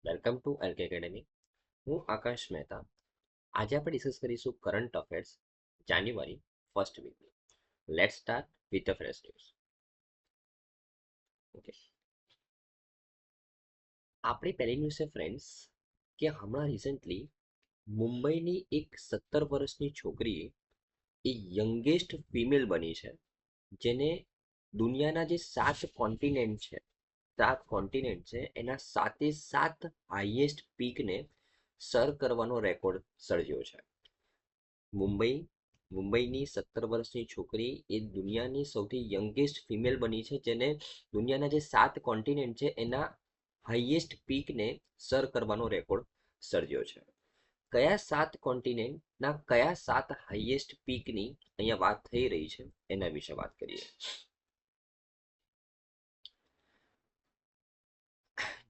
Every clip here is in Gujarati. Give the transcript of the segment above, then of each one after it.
Welcome to LK academy. હું આકાશ મહેતા. આજે આપણે ડિસ્કસ કરીશું કરંટ અફેર્સ જાન્યુઆરી ફર્સ્ટ વીકની. Let's start with the fresh news. Okay, આપણી પહેલી ન્યૂઝ છે ફ્રેન્ડ્સ કે હમણાં રિસેન્ટલી મુંબઈની એક 17 વર્ષની છોકરીએ એ યંગેસ્ટ ફિમેલ બની છે જેને દુનિયાના જે 7 કોન્ટિનેન્ટ છે એના સાતે સાત હાઈએસ્ટ પીકને સર કરવાનો રેકોર્ડ સર્જ્યો છે. મુંબઈ મુંબઈની 17 વર્ષની છોકરી એ દુનિયાની સૌથી યંગેસ્ટ ફિમેલ બની છે જેને દુનિયાના જે 7 કોન્ટિનેન્ટ છે એના હાઈએસ્ટ પીકને સર કરવાનો રેકોર્ડ સર્જ્યો છે. કયા 7 કોન્ટિનેન્ટના કયા 7 હાઈએસ્ટ પીકની અહીંયા વાત થઈ રહી છે એના વિશે વાત કરીએ.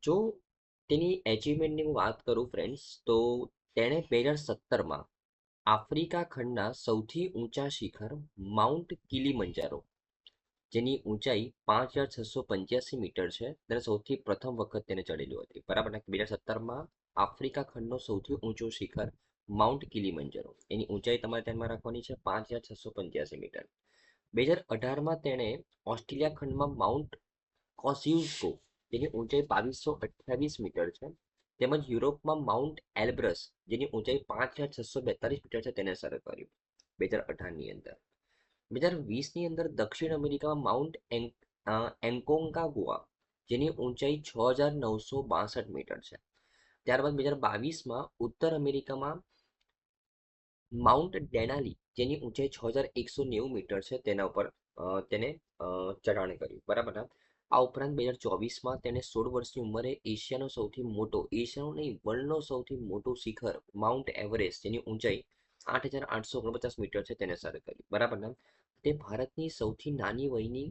જો તેની એચિવમેન્ટની હું વાત કરું ફ્રેન્ડ્સ, તો તેણે 2017માં આફ્રિકા ખંડના સૌથી ઊંચા શિખર માઉન્ટ કિલીમંજારો, જેની ઊંચાઈ 5,685 મીટર છે, તેને સૌથી પ્રથમ વખત તેને ચડેલું હતી. બરાબર ને? 2017માં આફ્રિકા ખંડનો સૌથી ઊંચો શિખર માઉન્ટ કિલીમંજારો, એની ઊંચાઈ તમારે ધ્યાનમાં રાખવાની છે 5,685 મીટર. 2018માં તેણે ઓસ્ટ્રેલિયા ખંડમાં માઉન્ટ કોસ્યુસ્કો, જેની ઊંચાઈ 2228 મીટર છે, તેમજ યુરોપમાં માઉન્ટ એલ્બ્રસ, જેની ઊંચાઈ 5,642 મીટર છે, તેને સર કર્યું 2018ની અંદર. 2020ની અંદર દક્ષિણ અમેરિકામાં માઉન્ટ એન્કોન્કાગુઆ, જેની ઊંચાઈ 6,962 મીટર છે. ત્યારબાદ 2022માં ઉત્તર અમેરિકામાં માઉન્ટ ડેનાલી, જેની ઊંચાઈ 6,190 મીટર છે, તેના ઉપર તેને ચઢાણ કર્યું. બરાબર ને? આ ઉપરાંત 2024માં તેને 16 વર્ષની ઉંમરે એશિયાનો નહીં વર્લ્ડનો સૌથી મોટો શિખર માઉન્ટ એવરેસ્ટ, જેની ઊંચાઈ 8,849 મીટર છે, તેને સર કર્યું. બરાબર ને? તે ભારતની સૌથી નાની વયની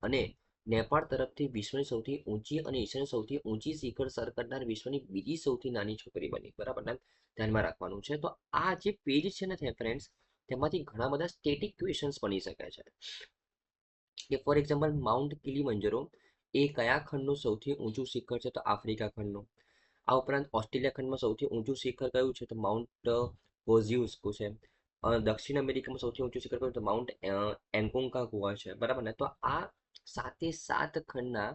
અને નેપાળ તરફથી વિશ્વની સૌથી ઊંચી અને એશિયાની સૌથી ઊંચી શિખર સર કરનાર વિશ્વની બીજી સૌથી નાની છોકરી બની. બરાબર ને? ધ્યાનમાં રાખવાનું છે. તો આ જે પેજ છે ને ફ્રેન્ડ્સ, તેમાંથી ઘણા બધા સ્ટેટિક ક્વેશ્ચન્સ બની શકે છે. કે ફોર એક્ઝામ્પલ માઉન્ટ કિલીમંજારો એ કયા ખંડનું સૌથી ઊંચું શિખર છે? તો આફ્રિકા ખંડનું. આ ઉપરાંત ઓસ્ટ્રેલિયા ખંડમાં સૌથી ઊંચું શિખર કયું છે? તો માઉન્ટ કોઝ્યુસ્કો છે. દક્ષિણ અમેરિકામાં સૌથી ઊંચું શિખર કયું? તો માઉન્ટ એન્કોન્કાગુઆ છે. બરાબર ને? તો આ સાતે સાત ખંડના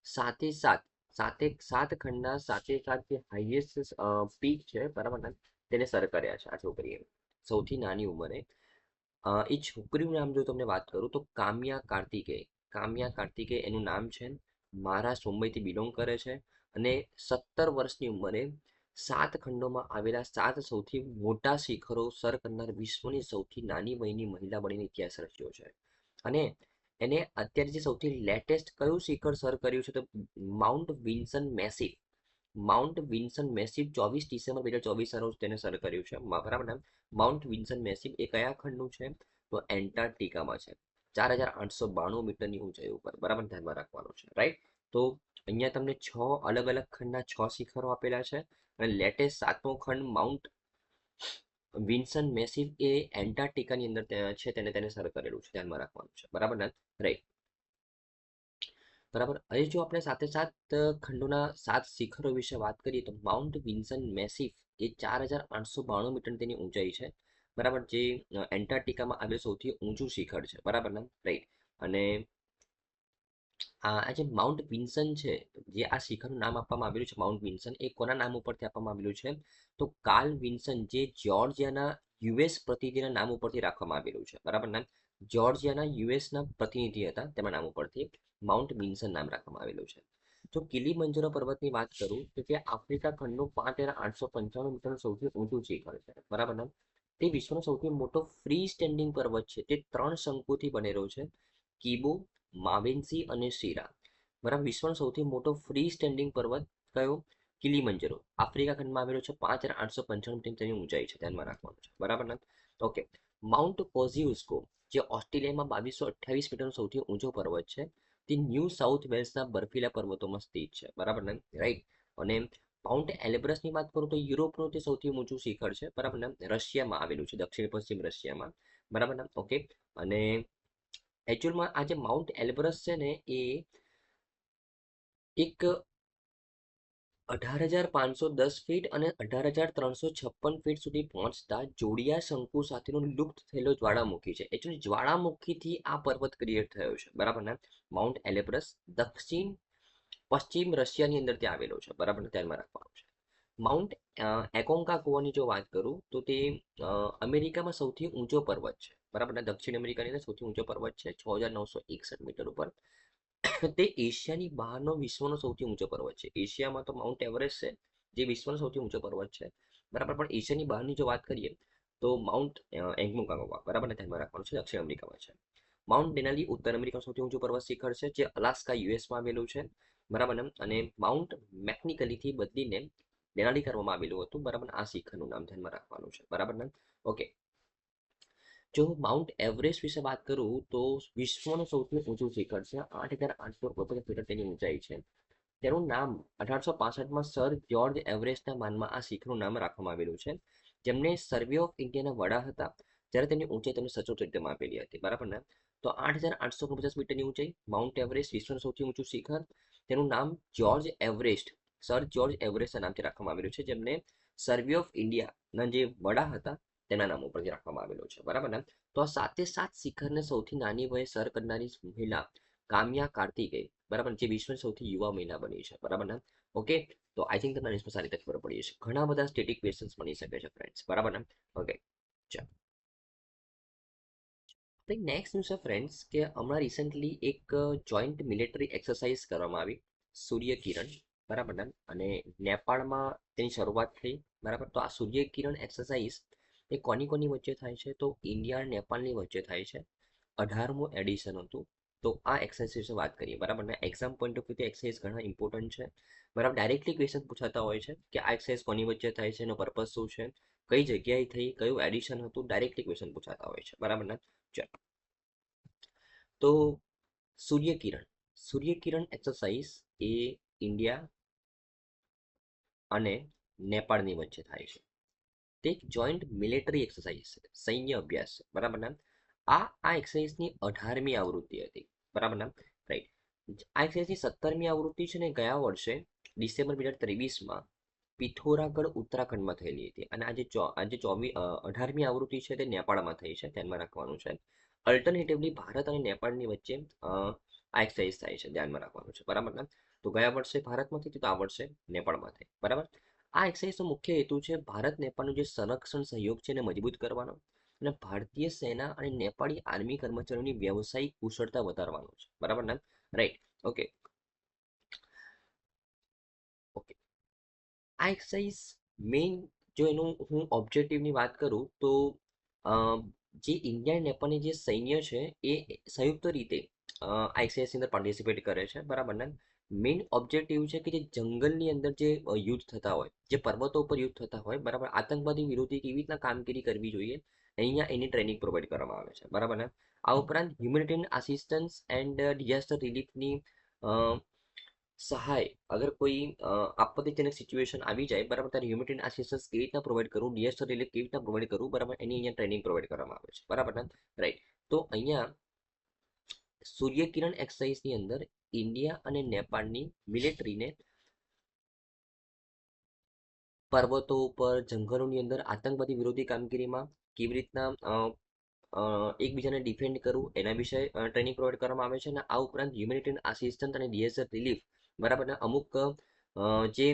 સાતે સાત સાતે સાત ખંડના સાતે સાત જે હાઈએસ્ટ પીક છે, બરાબર ને, તેને સર કર્યા છે આ છોકરીએ સૌથી નાની ઉંમરે. એ છોકરીનું નામ જો તમને વાત કરું તો કામ્યા કાર્તિકેય એનું નામ છે. મહારાષ્ટ્ર મુંબઈથી બિલોંગ કરે છે અને 17 વર્ષની ઉંમરે 7 ખંડોમાં આવેલા 7 સૌથી મોટા શિખરો સર કરનાર વિશ્વની સૌથી નાની વયની મહિલા બનીને ઇતિહાસ રચ્યો છે. અને એને અત્યારે જે સૌથી લેટેસ્ટ કયું શિખર સર કર્યું છે? તો માઉન્ટ વિન્સન મેસિવ 24 ડિસેમ્બર 2024 રોજ તેને સર કર્યું છે. બરાબર ને? માઉન્ટ વિન્સન મેસિવ એ કયા ખંડનું છે? તો એન્ટાર્કટિકામાં છે, 4,892 મીટરની ઊંચાઈ ઉપર. બરાબર, ધ્યાનમાં રાખવાનું છે. રાઈટ? તો અહીંયા તમને 6 અલગ અલગ ખંડના 6 શિખરો આપેલા છે અને લેટેસ્ટ 7મો ખંડ માઉન્ટ વિન્સન મેસિવ એ એન્ટાર્કટિકાની અંદર છે, તેને સર કરેલું છે. ધ્યાનમાં રાખવાનું છે. બરાબર ને? રાઈટ. બરાબર. હવે જો આપણે સાથે સાત ખંડોના 7 શિખરો વિશે વાત કરીએ તો માઉન્ટ વિન્સન મેસિવ એ 4,892 મીટર તેની ઊંચાઈ છે. બરાબર, જે એન્ટાર્કટિકામાં આવેલું સૌથી ઊંચું શિખર છે. બરાબર ને? રાઈટ. અને આ જે માઉન્ટ વિન્સન છે, જે આ શિખરનું નામ આપવામાં આવેલું છે માઉન્ટ વિન્સન, એ કોના નામ ઉપરથી આપવામાં આવેલું છે? તો કાર્લ વિન્સન, જે જ્યોર્જિયાના યુએસ પ્રતિનિધિના નામ ઉપરથી રાખવામાં આવેલું છે. બરાબર ને? જ્યોર્જિયાના યુએસના પ્રતિનિધિ હતા, તેમના નામ ઉપરથી માઉન્ટ વિન્સન નામ રાખવામાં આવેલું છે. જો કિલીમંજારો પર્વતની વાત કરું તો તે આફ્રિકા ખંડનું 5,895 મીટર સૌથી ઊંચું શિખર છે. બરાબર ને? તે વિશ્વનો સૌથી મોટો ફ્રી સ્ટેન્ડિંગ પર્વત છે. તે 3 શંકુથી બનેલો છે: કીબો, માવેન્સી અને શીરા. બરાબર. વિશ્વનો સૌથી મોટો ફ્રી સ્ટેન્ડિંગ પર્વત કયો? કિલીમંજારો આફ્રિકા ખંડમાં આવેલો છે, 5,895 તેની ઊંચાઈ છે. ધ્યાનમાં રાખવાનું છે. બરાબર ને? ઓકે. માઉન્ટ કોઝિયુસ્કો, જે ઓસ્ટ્રેલિયામાં 2,228 મીટરનો સૌથી ઊંચો પર્વત છે, તે ન્યૂ સાઉથ વેલ્સના બર્ફીલા પર્વતોમાં સ્થિત છે. બરાબર ને? રાઈટ. અને માઉન્ટ એલ્બ્રસની વાત કરું તો યુરોપનું તે સૌથી ઊંચું શિખર છે. બરાબર ને? રશિયામાં આવેલું છે, દક્ષિણ પશ્ચિમ રશિયામાં. બરાબર ને? ઓકે. અને એકચ્યુઅલમાં આ જે માઉન્ટ એલ્બ્રસ છે ને, એ એક 18,510 ફીટ અને 18,356 ફીટ સુધી પહોંચતા જોડિયા શંકુ સાથેનો લુપ્ત થયેલો જ્વાળામુખી છે. એકચ્યુઅલી જ્વાળામુખીથી આ પર્વત ક્રિએટ થયો છે, બરાબર ને. માઉન્ટ એલેબ્રસ પશ્ચિમ રશિયાની અંદર ત્યાં આવેલો છે, બરાબર ને, ધ્યાનમાં રાખવાનું છે. માઉન્ટ એકોન્કાગુઆની જો વાત કરું તો તે અમેરિકામાં સૌથી ઊંચો પર્વત છે, બરાબર ને. દક્ષિણ અમેરિકાની અંદર સૌથી ઊંચો પર્વત છે, 6,961 મીટર ઉપર. તે એશિયાની બહારનો વિશ્વનો સૌથી ઊંચો પર્વત છે. એશિયામાં તો માઉન્ટ એવરેસ્ટ છે, જે વિશ્વનો સૌથી ઊંચો પર્વત છે, બરાબર. પણ એશિયાની બહારની જો વાત કરીએ તો માઉન્ટ એન્કોન્કાગુઆ, બરાબર ને, ધ્યાનમાં રાખવાનું છે, દક્ષિણ અમેરિકામાં છે. માઉન્ટ ડેનાલી ઉત્તર અમેરિકાનું સૌથી ઊંચું પર્વત શિખર છે, જે અલાસ્કા યુએસમાં આવેલું છે, બરાબર ને. અને માઉન્ટ મેકનિકલીથી બદલીને ડેનાલી કરવામાં આવેલું હતું, બરાબર. આ શિખરનું નામ ધ્યાનમાં રાખવાનું છે, બરાબર ને. ઓકે. જો માઉન્ટ એવરેસ્ટ વિશે વાત કરું તો વિશ્વનું સૌથી ઊંચું શિખર છે, 8,850 મીટર તેની ઊંચાઈ છે. તેનું નામ 1865માં સર જ્યોર્જ એવરેસ્ટના માનમાં આ શિખરનું નામ રાખવામાં આવેલું છે, જેમને સર્વે ઓફ ઇન્ડિયાના વડા હતા જ્યારે તેની ઊંચાઈ તેમને સચોટ રીતે માપેલી હતી, બરાબર ને. તો 8,850 મીટરની ઊંચાઈ માઉન્ટ એવરેસ્ટ વિશ્વનું સૌથી ઊંચું શિખર. તેનું નામ જ્યોર્જ એવરેસ્ટ, સર જ્યોર્જ એવરેસ્ટના નામથી રાખવામાં આવેલું છે, જેમને સર્વે ઓફ ઇન્ડિયાના જે વડા હતા તેના નામ ઉપરથી રાખવામાં આવેલું છે, બરાબર ને. તો આ સાતે સાત શિખરને સૌથી નાની વયે સર કરનારી મહિલા કામ્યા કાર્તિકેય, બરાબર, જે વિશ્વની સૌથી યુવા મહિલા બની છે, બરાબર ને. ઓકે. તો આઈ થિંક તમને આની સારી રીતે ખબર પડી છે. ઘણા બધા સ્ટેટિક ક્વેશ્ચન્સ બની શકે છે ફ્રેન્ડ્સ, બરાબર ને. ઓકે, ચાલો. નેક્સ્ટ ન્યૂઝ છે ફ્રેન્ડ્સ કે હમણાં રિસેન્ટલી એક જોઈન્ટ મિલિટરી એક્સરસાઇઝ કરવામાં આવી, સૂર્ય કિરણ, બરાબર ને. અને નેપાળમાં તેની શરૂઆત થઈ, બરાબર. તો આ સૂર્ય કિરણ એક્સરસાઇઝ એ કોની કોની વચ્ચે થાય છે? તો ઇન્ડિયા અને નેપાળની વચ્ચે થાય છે. 18મું એડિશન હતું. તો આ એક્સરસાઇઝ વિશે વાત કરીએ, બરાબર ને. એક્ઝામ પોઈન્ટ ઓફ વ્યૂથી એક્સરસાઇઝ ઘણા ઇમ્પોર્ટન્ટ છે, બરાબર. ડાયરેક્ટલી ક્વેશ્ચન પૂછાતા હોય છે કે આ એક્સરસાઇઝ કોની વચ્ચે થાય છે, એનો પર્પઝ શું છે, કઈ જગ્યાએ થઈ, કયું એડિશન હતું, ડાયરેક્ટલી ક્વેશ્ચન પૂછાતા હોય છે, બરાબર ને. ચાલો. તો સૂર્યકિરણ એક્સરસાઇઝ એ ઇન્ડિયા અને નેપાળની વચ્ચે થાય છે. તે એક જોઈન્ટ મિલિટરી એક્સરસાઇઝ છે, સૈન્ય અભ્યાસ છે, બરાબર ને. આ એક્સરસાઇઝની 18મી આવૃત્તિ હતી, બરાબર ને. રાઈટ. આ એક્સરસાઇઝની 17મી આવૃત્તિ છે ને ગયા વર્ષે ડિસેમ્બર 2023માં પિથોરાગઢ ઉત્તરાખંડમાં થયેલી હતી. અને આજે 18મી આવૃત્તિ છે તે નેપાળમાં થઈ છે, ધ્યાનમાં રાખવાનું છે. અલ્ટરનેટિવલી ભારત અને નેપાળની વચ્ચે આ એક્સરસાઇઝ થાય છે, ધ્યાનમાં રાખવાનું છે, બરાબર ને. તો ગયા વર્ષે ભારતમાં થઈ તો આ વર્ષે નેપાળમાં થઈ, બરાબર. આ એક્સરસાઇઝનો મુખ્ય હેતુ છે ભારત નેપાળનું જે સંરક્ષણ સહયોગ છે એને મજબૂત કરવાનો અને ભારતીય સેના અને નેપાળી આર્મી કર્મચારીઓની વ્યવસાયિક કુશળતા વધારવાનો છે, બરાબર ને. રાઈટ. ઓકે. ઓકે. આ એક્સરસાઇઝ મેઇન જો એનું હું ઓબ્જેક્ટિવની વાત કરું તો જે ઇન્ડિયા અને નેપાળની જે સૈન્ય છે એ સંયુક્ત રીતે આ એક્સરસાઇઝની અંદર પાર્ટિસિપેટ કરે છે, બરાબર ને. મેઇન ઓબ્જેક્ટિવ છે કે જે જંગલની અંદર જે યુદ્ધ થતા હોય, જે પર્વતો ઉપર યુદ્ધ થતા હોય, બરાબર, આતંકવાદી વિરોધી કેવી રીતના કામગીરી કરવી જોઈએ, અહીંયા એની ટ્રેનિંગ પ્રોવાઈડ કરવામાં આવે છે, બરાબર ને. આ ઉપરાંત હ્યુમેનિટેરિયન આસિસ્ટન્સ એન્ડ ડિઝાસ્ટર રિલીફની સહાય, અગર કોઈ આપત્તિજનક સિચ્યુએશન આવી જાય, બરાબર, ત્યારે હ્યુમેનિટેરિયન આસિસ્ટન્સ કેવી રીતના પ્રોવાઈડ કરવું, ડિઝાસ્ટર રિલીફ કેવી રીતના પ્રોવાઈડ કરવું, બરાબર, એની અહીંયા ટ્રેનિંગ પ્રોવાઈડ કરવામાં આવે છે, બરાબર ને. રાઈટ. તો અહીંયા સૂર્યકિરણ એક્સરસાઇઝની અંદર ઇન્ડિયા અને નેપાળની મિલિટરીને પર્વતો ઉપર, જંગલોની અંદર આતંકવાદી વિરોધી કામગીરીમાં કેવી રીતના એકબીજાને ડિફેન્ડ કરવું એના વિશે ટ્રેનિંગ પ્રોવાઈડ કરવામાં આવે છે. અને આ ઉપરાંત હ્યુમેનિટેરિયન આસિસ્ટન્સ અને ડિઝાસ્ટર રિલીફ, બરાબર, અમુક જે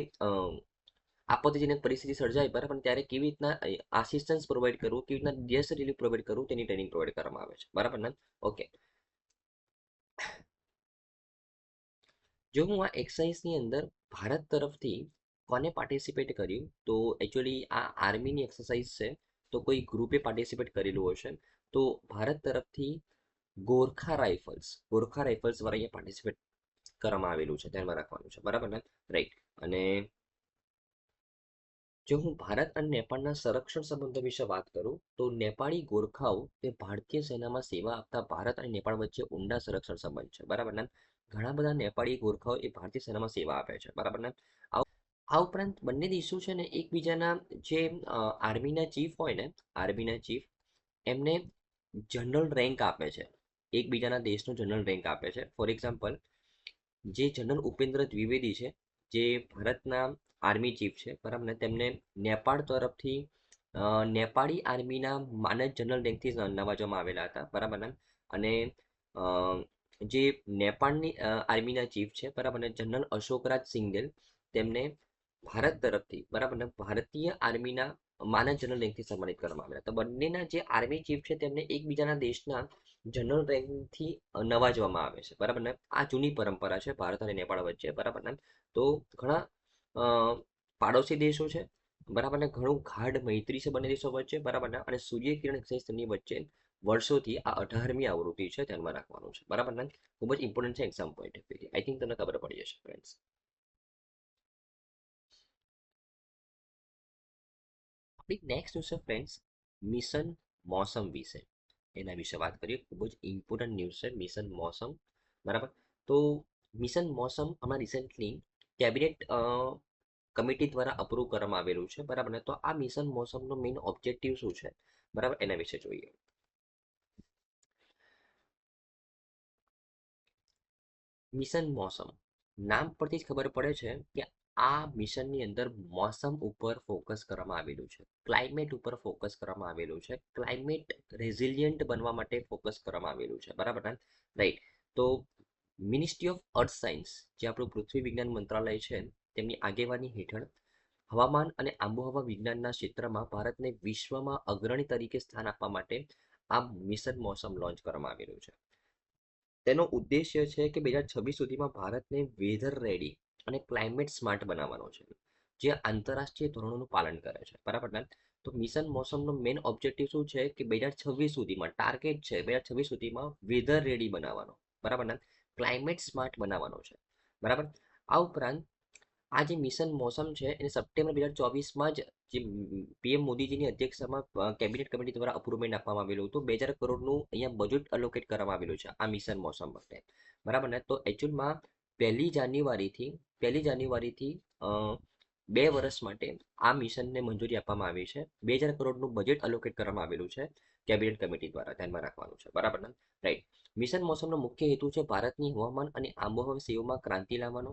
આપત્તિજનક પરિસ્થિતિ સર્જાય, બરાબર, ત્યારે કેવી રીતના આસિસ્ટન્સ પ્રોવાઈડ કરવું, કેવી રીતના ડિઝાસ્ટર રિલીફ પ્રોવાઈડ કરવું, તેની ટ્રેનિંગ પ્રોવાઈડ કરવામાં આવે છે, બરાબર ને. ઓકે. જો હું આ એક્સરસાઇઝની અંદર ભારત તરફથી કોને પાર્ટિસિપેટ કર્યું તો એકચ્યુઅલી આ આર્મીની એક્સરસાઇઝ છે, તો કોઈ ગ્રુપે પાર્ટિસિપેટ કરેલું હશે. તો ભારત તરફથી ગોરખા રાઇફલ્સ દ્વારા અહીંયા પાર્ટિસિપેટ કરવામાં આવેલું છે, ધ્યાનમાં રાખવાનું છે, બરાબર ને. રાઈટ. અને જો હું ભારત અને નેપાળના સંરક્ષણ સંબંધો વિશે વાત કરું તો નેપાળી ગોરખાઓ એ ભારતીય સેનામાં સેવા આપતા ભારત અને નેપાળ વચ્ચે ઊંડા સંરક્ષણ સંબંધ છે, બરાબર ને. ઘણા બધા નેપાળી ગોરખાઓ એ ભારતીય સેનામાં સેવા આપે છે, બરાબર ને. આ ઉપરાંત બંને દેશો છે ને એકબીજાના જે આર્મીના ચીફ હોય ને, આર્મીના ચીફ એમને જનરલ રેન્ક આપે છે, એકબીજાના દેશનો જનરલ રેન્ક આપે છે. ફોર એક્ઝામ્પલ, જે જનરલ ઉપેન્દ્ર દ્વિવેદી છે, જે ભારતના આર્મી ચીફ છે બરાબર ને, તેમને નેપાળ તરફથી નેપાળી આર્મીના માનદ જનરલ રેન્કથી નવાજવામાં આવેલા હતા બરાબર ને. અને અ, જે નેપાળની આર્મીના ચીફ છે બરાબર ને, જનરલ અશોકરાજ સિંઘેલ, તેમને ભારત તરફથી બરાબર ને ભારતીય આર્મીના માનદ જનરલ રેન્કથી સન્માનિત કરવામાં આવેલા. તો બંનેના જે આર્મી ચીફ છે તેમને એકબીજાના દેશના જનરલ રેન્કથી નવાજવામાં આવે છે બરાબર ને. આ જૂની પરંપરા છે ભારત અને નેપાળ વચ્ચે બરાબર ને. તો ઘણા અ, પાડોશી દેશો છે બરાબર ને, ઘણું ગાઢ મૈત્રી છે બંને દેશો વચ્ચે બરાબર ને. અને સૂર્યકિરણ એક્સચેન્જની વચ્ચે વર્ષોથી આ 18મી આવૃત્તિ છે, ધ્યાનમાં રાખવાનું છે બરાબર ને. ખૂબ જ ઇમ્પોર્ટન્ટ છે એક્ઝામ પોઈન્ટ ઓફ વ્યૂથી. આઈ થિંક તમને ખબર પડી જશે ફ્રેન્ડ્સ. આપણી નેક્સ્ટ ન્યૂઝ છે ફ્રેન્ડ્સ મિશન મોસમ વિશે. એના વિશે વાત કરીએ. ખૂબ જ ઇમ્પોર્ટન્ટ ન્યૂઝ છે મિશન મોસમ બરાબર. તો મિશન મોસમ હમણાં રિસેન્ટલી કેબિનેટ કમિટી દ્વારા અપ્રૂવ કરવામાં આવેલું છે બરાબર ને. તો આ મિશન મોસમનો મેઇન ઓબ્જેક્ટિવ શું છે બરાબર, એના વિશે જોઈએ. મિશન મોસમ નામ પરથી જ ખબર પડે છે કે આ મિશનની અંદર મોસમ ઉપર ફોકસ કરવામાં આવેલું છે, ક્લાઇમેટ ઉપર ફોકસ કરવામાં આવેલું છે, ક્લાઇમેટ રેઝિલિયન્ટ બનવા માટે ફોકસ કરવામાં આવેલું છે બરાબર ને. રાઈટ. તો મિનિસ્ટ્રી ઓફ અર્થ સાયન્સ, જે આપણું પૃથ્વી વિજ્ઞાન મંત્રાલય છે, તેમની આગેવાની હેઠળ હવામાન અને આબોહવા વિજ્ઞાનના ક્ષેત્રમાં ભારતને વિશ્વમાં અગ્રણી તરીકે સ્થાન આપવા માટે આ મિશન મોસમ લોન્ચ કરવામાં આવેલું છે. તેનો ઉદ્દેશ્ય છે કે 2026 સુધીમાં ભારતને વેધર રેડી અને ક્લાઇમેટ સ્માર્ટ બનાવવાનો છે, જે આંતરરાષ્ટ્રીય ધોરણોનું પાલન કરે છે બરાબર ને. તો મિશન મોસમનો મેઇન ઓબ્જેક્ટિવ શું છે કે 2026 સુધીમાં ટાર્ગેટ છે 2026 સુધીમાં વેધર રેડી બનાવવાનો બરાબર ને, ક્લાઇમેટ સ્માર્ટ બનાવવાનો છે બરાબર. આ ઉપરાંત આ જે મિશન મોસમ છે એને સપ્ટેમ્બર 2024માં જ જે પીએમ મોદીજીની અધ્યક્ષતામાં કેબિનેટ કમિટી દ્વારા અપ્રુવમેન્ટ આપવામાં આવેલું હતું. 2000 કરોડનું અહીંયા બજેટ અલોકેટ કરવામાં આવેલું છે આ મિશન મોસમ માટે બરાબર ને. તો એકચ્યુઅલમાં 1 જાન્યુઆરીથી 2 વર્ષ માટે આ મિશનને મંજૂરી આપવામાં આવી છે. 2000 કરોડનું બજેટ અલોકેટ કરવામાં આવેલું છે કેબિનેટ કમિટી દ્વારા, ધ્યાનમાં રાખવાનું છે બરાબર ને. રાઈટ. મિશન મોસમનો મુખ્ય હેતુ છે ભારતની હવામાન અને આબોહવા સેવામાં ક્રાંતિ લાવવાનો,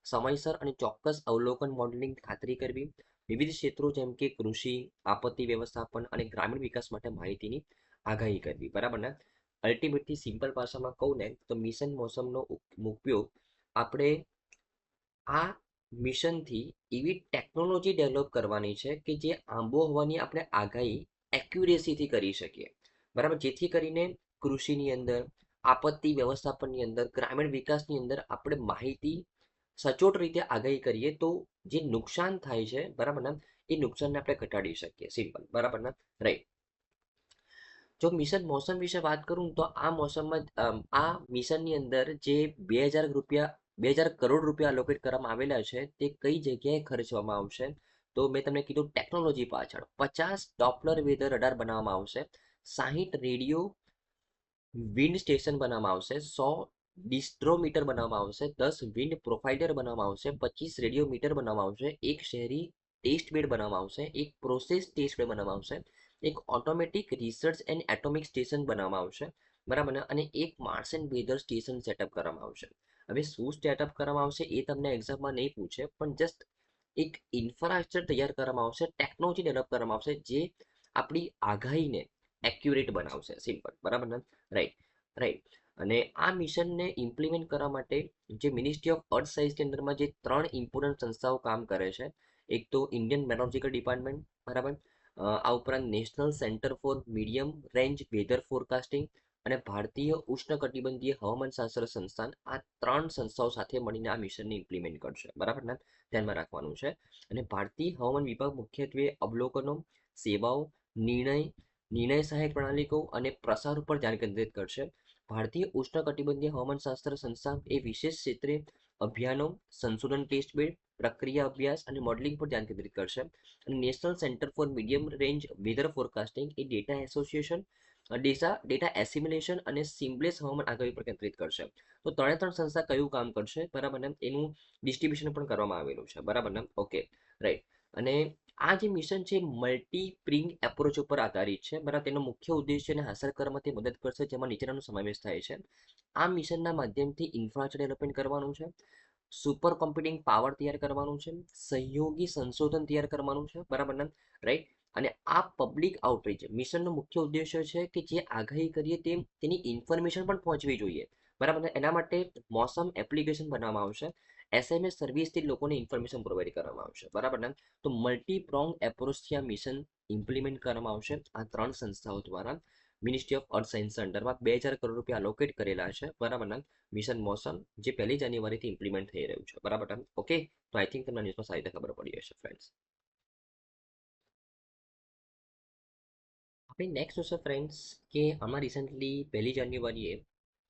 સમયસર અને ચોક્કસ અવલોકન મોડેલિંગ ખાતરી કરવી, વિવિધ ક્ષેત્રો જેમ કે કૃષિ, આપત્તિ વ્યવસ્થાપન અને ગ્રામીણ વિકાસ માટે માહિતીની આગાહી કરવી બરાબર ને. અલ્ટિમેટલી સિમ્પલ ભાષામાં કહું ને તો મિશન મોસમનો ઉપયોગ આપણે આ મિશનથી એવી ટેકનોલોજી ડેવલપ કરવાની છે કે જે આબોહવાની આપણે આગાહી એક્યુરેસીથી કરી શકીએ બરાબર, જેથી કરીને કૃષિની અંદર, આપત્તિ વ્યવસ્થાપનની અંદર, ગ્રામીણ વિકાસની અંદર આપણે માહિતી સચોટ રીતે આગાહી કરીએ તો જે નુકસાન થાય છે બરાબર ને, એ નુકસાનને આપણે ઘટાડી શકીએ. સિમ્પલ બરાબર ને. રાઈટ. જો મિશન મોસમ વિશે વાત કરું તો આ મોસમમાં આ મિશનની અંદર જે 2,000 કરોડ રૂપિયા અલોકેટ કરવામાં આવેલા છે તે કઈ જગ્યાએ ખર્ચવામાં આવશે, તો મેં તમને કીધું ટેકનોલોજી પાછળ 50 ડોપલર વેધર રડાર બનાવવામાં આવશે, 60 રેડિયો વિન્ડ સ્ટેશન બનાવવામાં આવશે, 100 ડિસ્ટ્રોમીટર બનાવવામાં આવશે, 10 વિન્ડ પ્રોફાઇલર બનાવવામાં આવશે, 25 રેડિયો મીટર બનાવવામાં આવશે, એક શહેરી ટેસ્ટ બેડ બનાવવામાં આવશે, એક પ્રોસેસ ટેસ્ટ બેડ બનાવવામાં આવશે, એક automatic research and atomic station બનાવવામાં આવશે બરાબર ને, અને એક Mars and weather station setup કરવામાં આવશે. હવે શું સેટઅપ કરવામાં આવશે એ તમને એક્ઝામમાં નહીં પૂછે, પણ જસ્ટ એક ઇન્ફ્રાસ્ટ્રક્ચર તૈયાર કરવામાં આવશે, ટેકનોલોજી ડેવલપ કરવામાં આવશે જે આપણી આગાહીને એક્યુરેટ બનાવશે. સિમ્પલ બરાબર ને. રાઈટ. રાઈટ. અને આ મિશનને ઇમ્પ્લિમેન્ટ કરવા માટે જે મિનિસ્ટ્રી ઓફ અર્થ સાયન્સની અંદરમાં જે 3 ઇમ્પોર્ટન્ટ સંસ્થાઓ કામ કરે છે, એક તો ઇન્ડિયન મેટ્રોલોજીકલ ડિપાર્ટમેન્ટ બરાબર, આ ઉપરાંત national centre for medium range weather forecasting અને ભારતીય ઉષ્ણકટિબંધીય હવામાન શાસ્ત્ર સંસ્થાન, આ 3 સંસ્થાઓ સાથે મળીને આ મિશનને ઇમ્પ્લિમેન્ટ કરશે બરાબર ને, ધ્યાનમાં રાખવાનું છે. અને ભારતીય હવામાન વિભાગ મુખ્યત્વે અવલોકનો, સેવાઓ, નિર્ણય સહાયક પ્રણાલીઓ અને પ્રસાર ઉપર ધ્યાન કેન્દ્રિત કરશે. ભારતીય ઉષ્ણકટિબંધીય હવામાનશાસ્ત્ર સંસ્થા એ વિશેષ ક્ષેત્રે અભિયાનો, સંશોધન ટેસ્ટ બેડ, પ્રક્રિયા અભ્યાસ અને મોડેલિંગ પર ધ્યાન કેન્દ્રિત કરશે. અને national centre for medium range weather forecasting એ ડેટા એસોસિએશન, ડેટા એસિમ્યુલેશન અને સિમ્પલેસ હવામાન આગાહી પર કેન્દ્રિત કરશે. તો 3 સંસ્થા કયું કામ કરશે બરાબર ને, એનું ડિસ્ટ્રીબ્યુશન પણ કરવામાં આવેલું છે બરાબર ને. ઓકે. રાઈટ. અને આ જે મિશન છે મલ્ટી પ્રિંગ એપ્રોચ ઉપર આધારિત છે બરાબર. તેનો મુખ્ય ઉદ્દેશ્યને હાંસલ કરવામાં તે મદદ કરશે, જેમાં નીચેનાનો સમાવેશ થાય છે. આ મિશનના માધ્યમથી ઇન્ફ્રાસ્ટ્રક્ચર ડેવલપમેન્ટ કરવાનું છે, સુપર કોમ્પ્યુટિંગ પાવર તૈયાર કરવાનું છે, સહયોગી સંશોધન તૈયાર કરવાનું છે, બરાબર ને, રાઈટ. અને આ પબ્લિક આઉટરીચ મિશનનો મુખ્ય ઉદ્દેશ્ય છે કે જે આગાહી કરીએ તેની ઇન્ફોર્મેશન પણ પહોંચવી જોઈએ, બરાબર ને. એના માટે મોસમ એપ્લિકેશન બનાવવામાં આવશે, એસએમએસ સર્વિસથી લોકોને ઇન્ફોર્મેશન પ્રોવાઈડ કરવામાં આવશે, બરાબર ને. તો મલ્ટી પ્રોંગ એપ્રોચથી આ મિશન ઇમ્પ્લિમેન્ટ કરવામાં આવશે આ 3 સંસ્થાઓ દ્વારા. મિનિસ્ટ્રી ઓફ અર્થ સાયન્સ અંડરમાં 2000 કરોડ રૂપિયા અલોકેટ કરેલા છે, બરાબર ને. મિશન મોસમ જે 1 જાન્યુઆરીથી ઇમ્પ્લિમેન્ટ થઈ રહ્યું છે, બરાબર ને. ઓકે, તો આઈ થિંક તમને ન્યૂઝમાં સારી રીતે ખબર પડી હશે ફ્રેન્ડ્સ. આપણે નેક્સ્ટ જોશે ફ્રેન્ડ્સ કે હમણાં રિસેન્ટલી 1 જાન્યુઆરીએ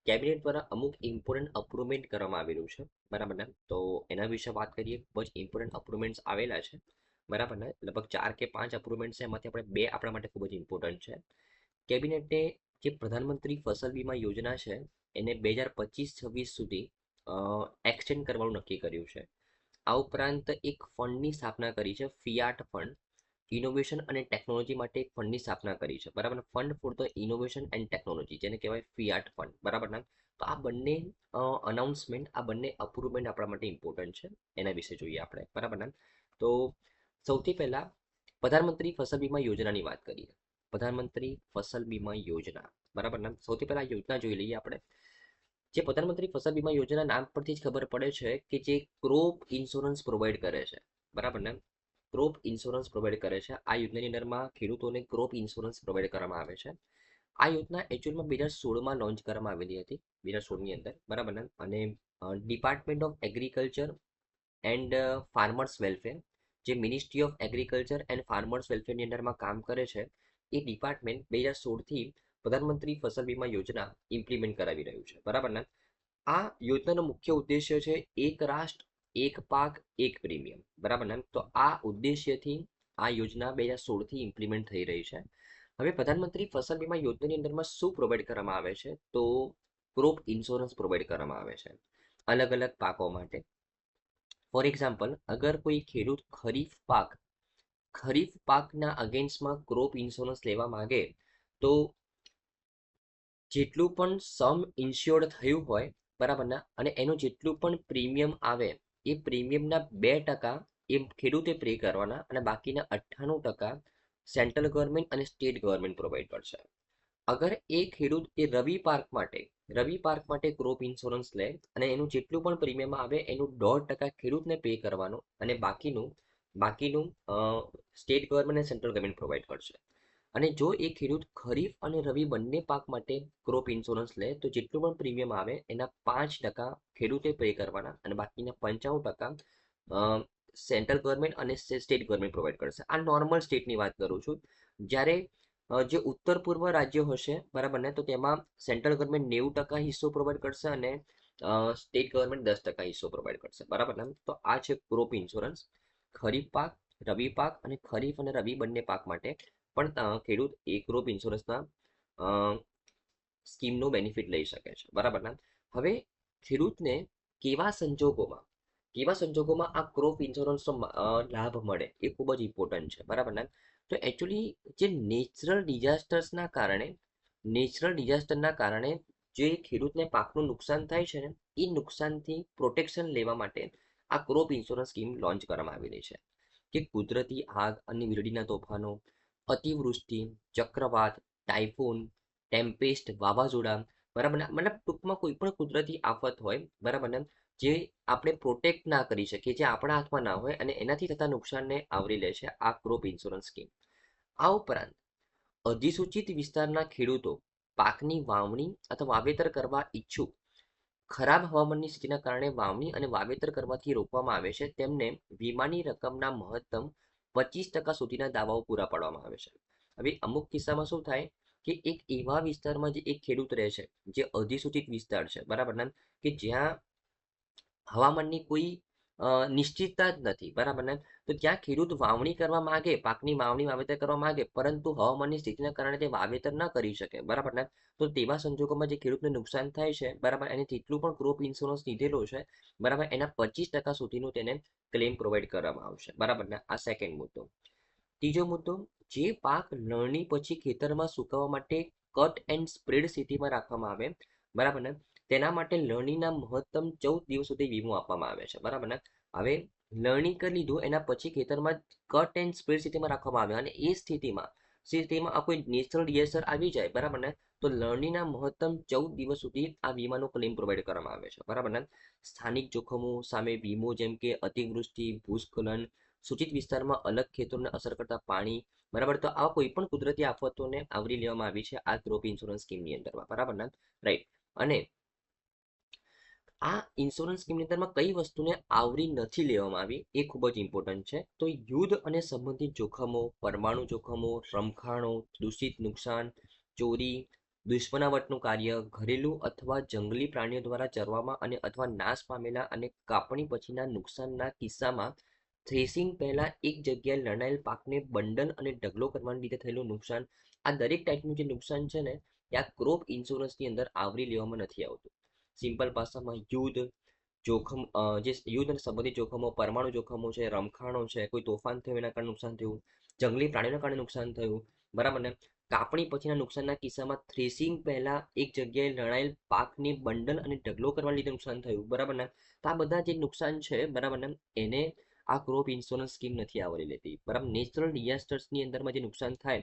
કેબિનેટ દ્વારા અમુક ઇમ્પોર્ટન્ટ અપ્રુવમેન્ટ કરવામાં આવેલું છે, બરાબર ને. તો એના વિશે વાત કરીએ. ખૂબ જ ઇમ્પોર્ટન્ટ અપ્રુવમેન્ટ્સ આવેલા છે, બરાબર ને. લગભગ 4 કે 5 અપ્રુવમેન્ટ છે, એમાંથી આપણે 2 આપણા માટે ખૂબ જ ઇમ્પોર્ટન્ટ છે. કેબિનેટે જે પ્રધાનમંત્રી ફસલ વીમા યોજના છે એને 2025-26 સુધી એક્સટેન્ડ કરવાનું નક્કી કર્યું છે. આ ઉપરાંત એક ફંડની સ્થાપના કરી છે, ફિયાટ ફંડ. ઇનોવેશન અને ટેકનોલોજી માટે એક ફંડની સ્થાપના કરી છે, બરાબર. Fund for the innovation and technology, જેને કહેવાય ફિયાટ ફંડ, બરાબર ને. તો આ બંને અનાઉન્સમેન્ટ, આ બંને અપ્રુવમેન્ટ આપણા માટે ઇમ્પોર્ટન્ટ છે. એના વિશે જોઈએ આપણે, બરાબર ને. તો સૌથી પહેલા પ્રધાનમંત્રી ફસલ વીમા યોજનાની વાત કરીએ. પ્રધાનમંત્રી ફસલ બીમા યોજના, બરાબર ને. સૌથી પહેલા યોજના જોઈ લઈએ આપણે. જે પ્રધાનમંત્રી ફસલ બીમા યોજના નામ પરથી જ ખબર પડે છે કે જે ક્રોપ ઇન્સ્યોરન્સ પ્રોવાઈડ કરે છે, બરાબર ને. ક્રોપ ઇન્સ્યોરન્સ પ્રોવાઈડ કરે છે. આ યોજનાની અંદરમાં ખેડૂતોને ક્રોપ ઇન્સ્યોરન્સ પ્રોવાઈડ કરવામાં આવે છે. આ યોજના એકચ્યુઅલમાં 2016માં લોન્ચ કરવામાં આવેલી હતી, 2016ની અંદર, બરાબર ને. અને department of agriculture and farmers welfare, જે ministry of agriculture and farmers વેલફેરની અંડરમાં કામ કરે છે, એ ડિપાર્ટમેન્ટ 2016થી પ્રધાનમંત્રી ફસલ વીમા યોજના ઇમ્પ્લિમેન્ટ કરાવી રહ્યું છે, બરાબર ને. આ યોજનાનો મુખ્ય ઉદ્દેશ્ય છે એક રાષ્ટ્ર એક પાક એક પ્રીમિયમ, બરાબર ને. તો આ ઉદ્દેશ્યથી આ યોજના 2016થી ઇમ્પ્લિમેન્ટ થઈ રહી છે. હવે પ્રધાનમંત્રી ફસલ વીમા યોજનાની અંદરમાં શું પ્રોવાઈડ કરવામાં આવે છે, તો ક્રોપ ઇન્સ્યોરન્સ પ્રોવાઈડ કરવામાં આવે છે અલગ અલગ પાકો માટે. ફોર એક્ઝામ્પલ, અગર કોઈ ખેડૂત ખરીફ પાકના અગેન્સ્ટમાં ક્રોપ ઇન્સ્યોરન્સ લેવા માંગે તો જેટલું પણ સમ ઇન્શ્યોર્ડ થયું હોય, બરાબર ને, અને એનું જેટલું પણ પ્રીમિયમ આવે એ પ્રીમિયમના 2% એ ખેડૂતે પે કરવાના અને બાકીના 98% સેન્ટ્રલ ગવર્મેન્ટ અને સ્ટેટ ગવર્મેન્ટ પ્રોવાઈડ કરશે. અગર એ ખેડૂત એ રવિ પાક માટે ક્રોપ ઇન્સ્યોરન્સ લે અને એનું જેટલું પણ પ્રીમિયમ આવે એનું 1.5% ખેડૂતને પે કરવાનું અને બાકીનું સ્ટેટ ગવર્મેન્ટ અને સેન્ટ્રલ ગવર્મેન્ટ પ્રોવાઈડ કરશે. અને જો એ ખેડૂત ખરીફ અને રવિ બંને પાક માટે ક્રોપ ઇન્સ્યોરન્સ લે તો જેટલું પણ પ્રીમિયમ આવે એના 5% ખેડૂતે પે કરવાના અને બાકીના 95% સેન્ટ્રલ ગવર્મેન્ટ અને સ્ટેટ ગવર્મેન્ટ પ્રોવાઈડ કરશે. આ નોર્મલ સ્ટેટની વાત કરું છું. જ્યારે જે ઉત્તર પૂર્વ રાજ્યો હશે, બરાબર ને, તો તેમાં સેન્ટ્રલ ગવર્મેન્ટ 90% હિસ્સો પ્રોવાઈડ કરશે અને સ્ટેટ ગવર્મેન્ટ 10% હિસ્સો પ્રોવાઈડ કરશે, બરાબર ને. તો આ છે ક્રોપ ઇન્સ્યોરન્સ. ખરીફ પાક, રવિ પાક અને ખરીફ અને રવિ બંને પાક માટે પણ ખેડૂત એ ક્રોપ ઇન્સ્યોરન્સના સ્કીમનો બેનિફિટ લઈ શકે છે, બરાબર ને. હવે ખેડૂતને કેવા સંજોગોમાં આ ક્રોપ ઇન્સ્યોરન્સનો લાભ મળે એ ખૂબ જ ઇમ્પોર્ટન્ટ છે, બરાબર ને. તો એકચ્યુઅલી જે નેચરલ ડિઝાસ્ટરના કારણે જે ખેડૂતને પાકનું નુકસાન થાય છે ને, એ નુકસાનથી પ્રોટેક્શન લેવા માટે આ ક્રોપ ઇન્સ્યોરન્સ સ્કીમ લોન્ચ કરવામાં આવેલી છે. કે કુદરતી આગ અને વીજળીના તોફાનો, અતિવૃષ્ટિ, ચક્રવાત, ટાઇફૂન, ટેમ્પેસ્ટ, વાવાઝોડા, બરાબર ને, મતલબ ટૂંકમાં કોઈ પણ કુદરતી આફત હોય, બરાબર ને, જે આપણે પ્રોટેક્ટ ના કરી શકીએ, જે આપણા હાથમાં ના હોય અને એનાથી થતા નુકસાનને આવરી લે છે આ ક્રોપ ઇન્સ્યોરન્સ સ્કીમ. આ ઉપરાંત અધિસૂચિત વિસ્તારના ખેડૂતો પાકની વાવણી અથવા વાવેતર કરવા ઈચ્છુક ખરાબ હવામાનની સ્થિતિના કારણે વાવણી અને વાવેતર કરવાથી રોકવામાં આવે છે તેમને વીમાની રકમના મહત્તમ 25% સુધીના દાવાઓ પૂરા પાડવામાં આવે છે. હવે અમુક કિસ્સામાં શું થાય કે એક એવા વિસ્તારમાં જે એક ખેડૂત રહે છે જે અધિસૂચિત વિસ્તાર છે, બરાબર ને, કે જ્યાં હવામાનની કોઈ નિશ્ચિતતા જ નથી, બરાબર ને. તો ત્યાં ખેડૂત પાકની વાવણી વાવેતર કરવા માંગે પરંતુ હવામાનની સ્થિતિના કારણે તે વાવેતર ન કરી શકે, બરાબર ને. તો તેવા સંજોગોમાં જે ખેડૂતને નુકસાન થાય છે, બરાબર, એને જેટલું પણ ક્રોપ ઇન્સ્યોરન્સ લીધેલો છે, બરાબર, એના 25% સુધીનું તેને ક્લેમ પ્રોવાઈડ કરવામાં આવશે, બરાબર ને. આ સેકન્ડ મુદ્દો. ત્રીજો મુદ્દો, જે પાક લણણી પછી ખેતરમાં સુકવવા માટે કટ એન્ડ સ્પ્રેડ સ્થિતિમાં રાખવામાં આવે, બરાબર ને, તેના માટે લર્નિંગના મહત્તમ 14 દિવસ સુધી વીમો આપવામાં આવે છે, બરાબર ને. હવે લર્નિંગ કરી લીધું એના પછી ખેતરમાં કટ એન્ડ સ્પ્રેડ સ્થિતિમાં રાખવામાં આવે અને એ સ્થિતિમાં આ કોઈ નેચરલ ડિઝાસ્ટર આવી જાય, બરાબર ને, તો લર્નિંગના મહત્તમ 14 દિવસ સુધી આ વીમાનો ક્લેમ પ્રોવાઈડ કરવામાં આવે છે, બરાબર ને. સ્થાનિક જોખમો સામે વીમો જેમ કે અતિવૃષ્ટિ, ભૂસ્ખલન, સૂચિત વિસ્તારમાં અલગ ખેતરોને અસર કરતા પાણી, બરાબર, તો આ કોઈ પણ કુદરતી આફતોને આવરી લેવામાં આવી છે આ ક્રોપ ઇન્સ્યોરન્સ સ્કીમની અંદરમાં, બરાબર ને, રાઈટ. અને આ ઇન્સ્યોરન્સ સ્કીમની અંદરમાં કઈ વસ્તુને આવરી નથી લેવામાં આવી એ ખૂબ જ ઇમ્પોર્ટન્ટ છે. તો યુદ્ધ અને સંબંધિત જોખમો, પરમાણુ જોખમો, રમખાણો, દૂષિત નુકસાન, ચોરી, દુશ્મનાવટનું કાર્ય, ઘરેલું અથવા જંગલી પ્રાણીઓ દ્વારા ચરવામાં અને અથવા નાશ પામેલા અને કાપણી પછીના નુકસાનના કિસ્સામાં થ્રેસિંગ પહેલા એક જગ્યાએ લણાયેલ પાકને બંડલ અને ઢગલો કરવાને લીધે થયેલું નુકસાન, આ દરેક ટાઈપનું જે નુકસાન છે ને એ આ ક્રોપ ઇન્સ્યોરન્સની અંદર આવરી લેવામાં નથી આવતું. સિમ્પલ ભાષામાં યુદ્ધ જોખમ, જે યુદ્ધ અને સંબંધિત જોખમો, પરમાણુ જોખમો છે, રમખાણો છે, કોઈ તોફાન થયું એના કારણે નુકસાન થયું, જંગલી પ્રાણીઓના કારણે નુકસાન થયું, બરાબર ને, કાપણી પછીના નુકસાનના કિસ્સામાં થ્રેસિંગ પહેલા એક જગ્યાએ લણાયેલ પાકની બંડલ અને ઢગલો કરવાને લીધે નુકસાન થયું, બરાબર ને, તો આ બધા જે નુકસાન છે, બરાબર ને, એને આ ક્રોપ ઇન્સ્યોરન્સ સ્કીમ નથી આવરી લેતી, બરાબર. નેચરલ ડિઝાસ્ટર્સની અંદરમાં જે નુકસાન થાય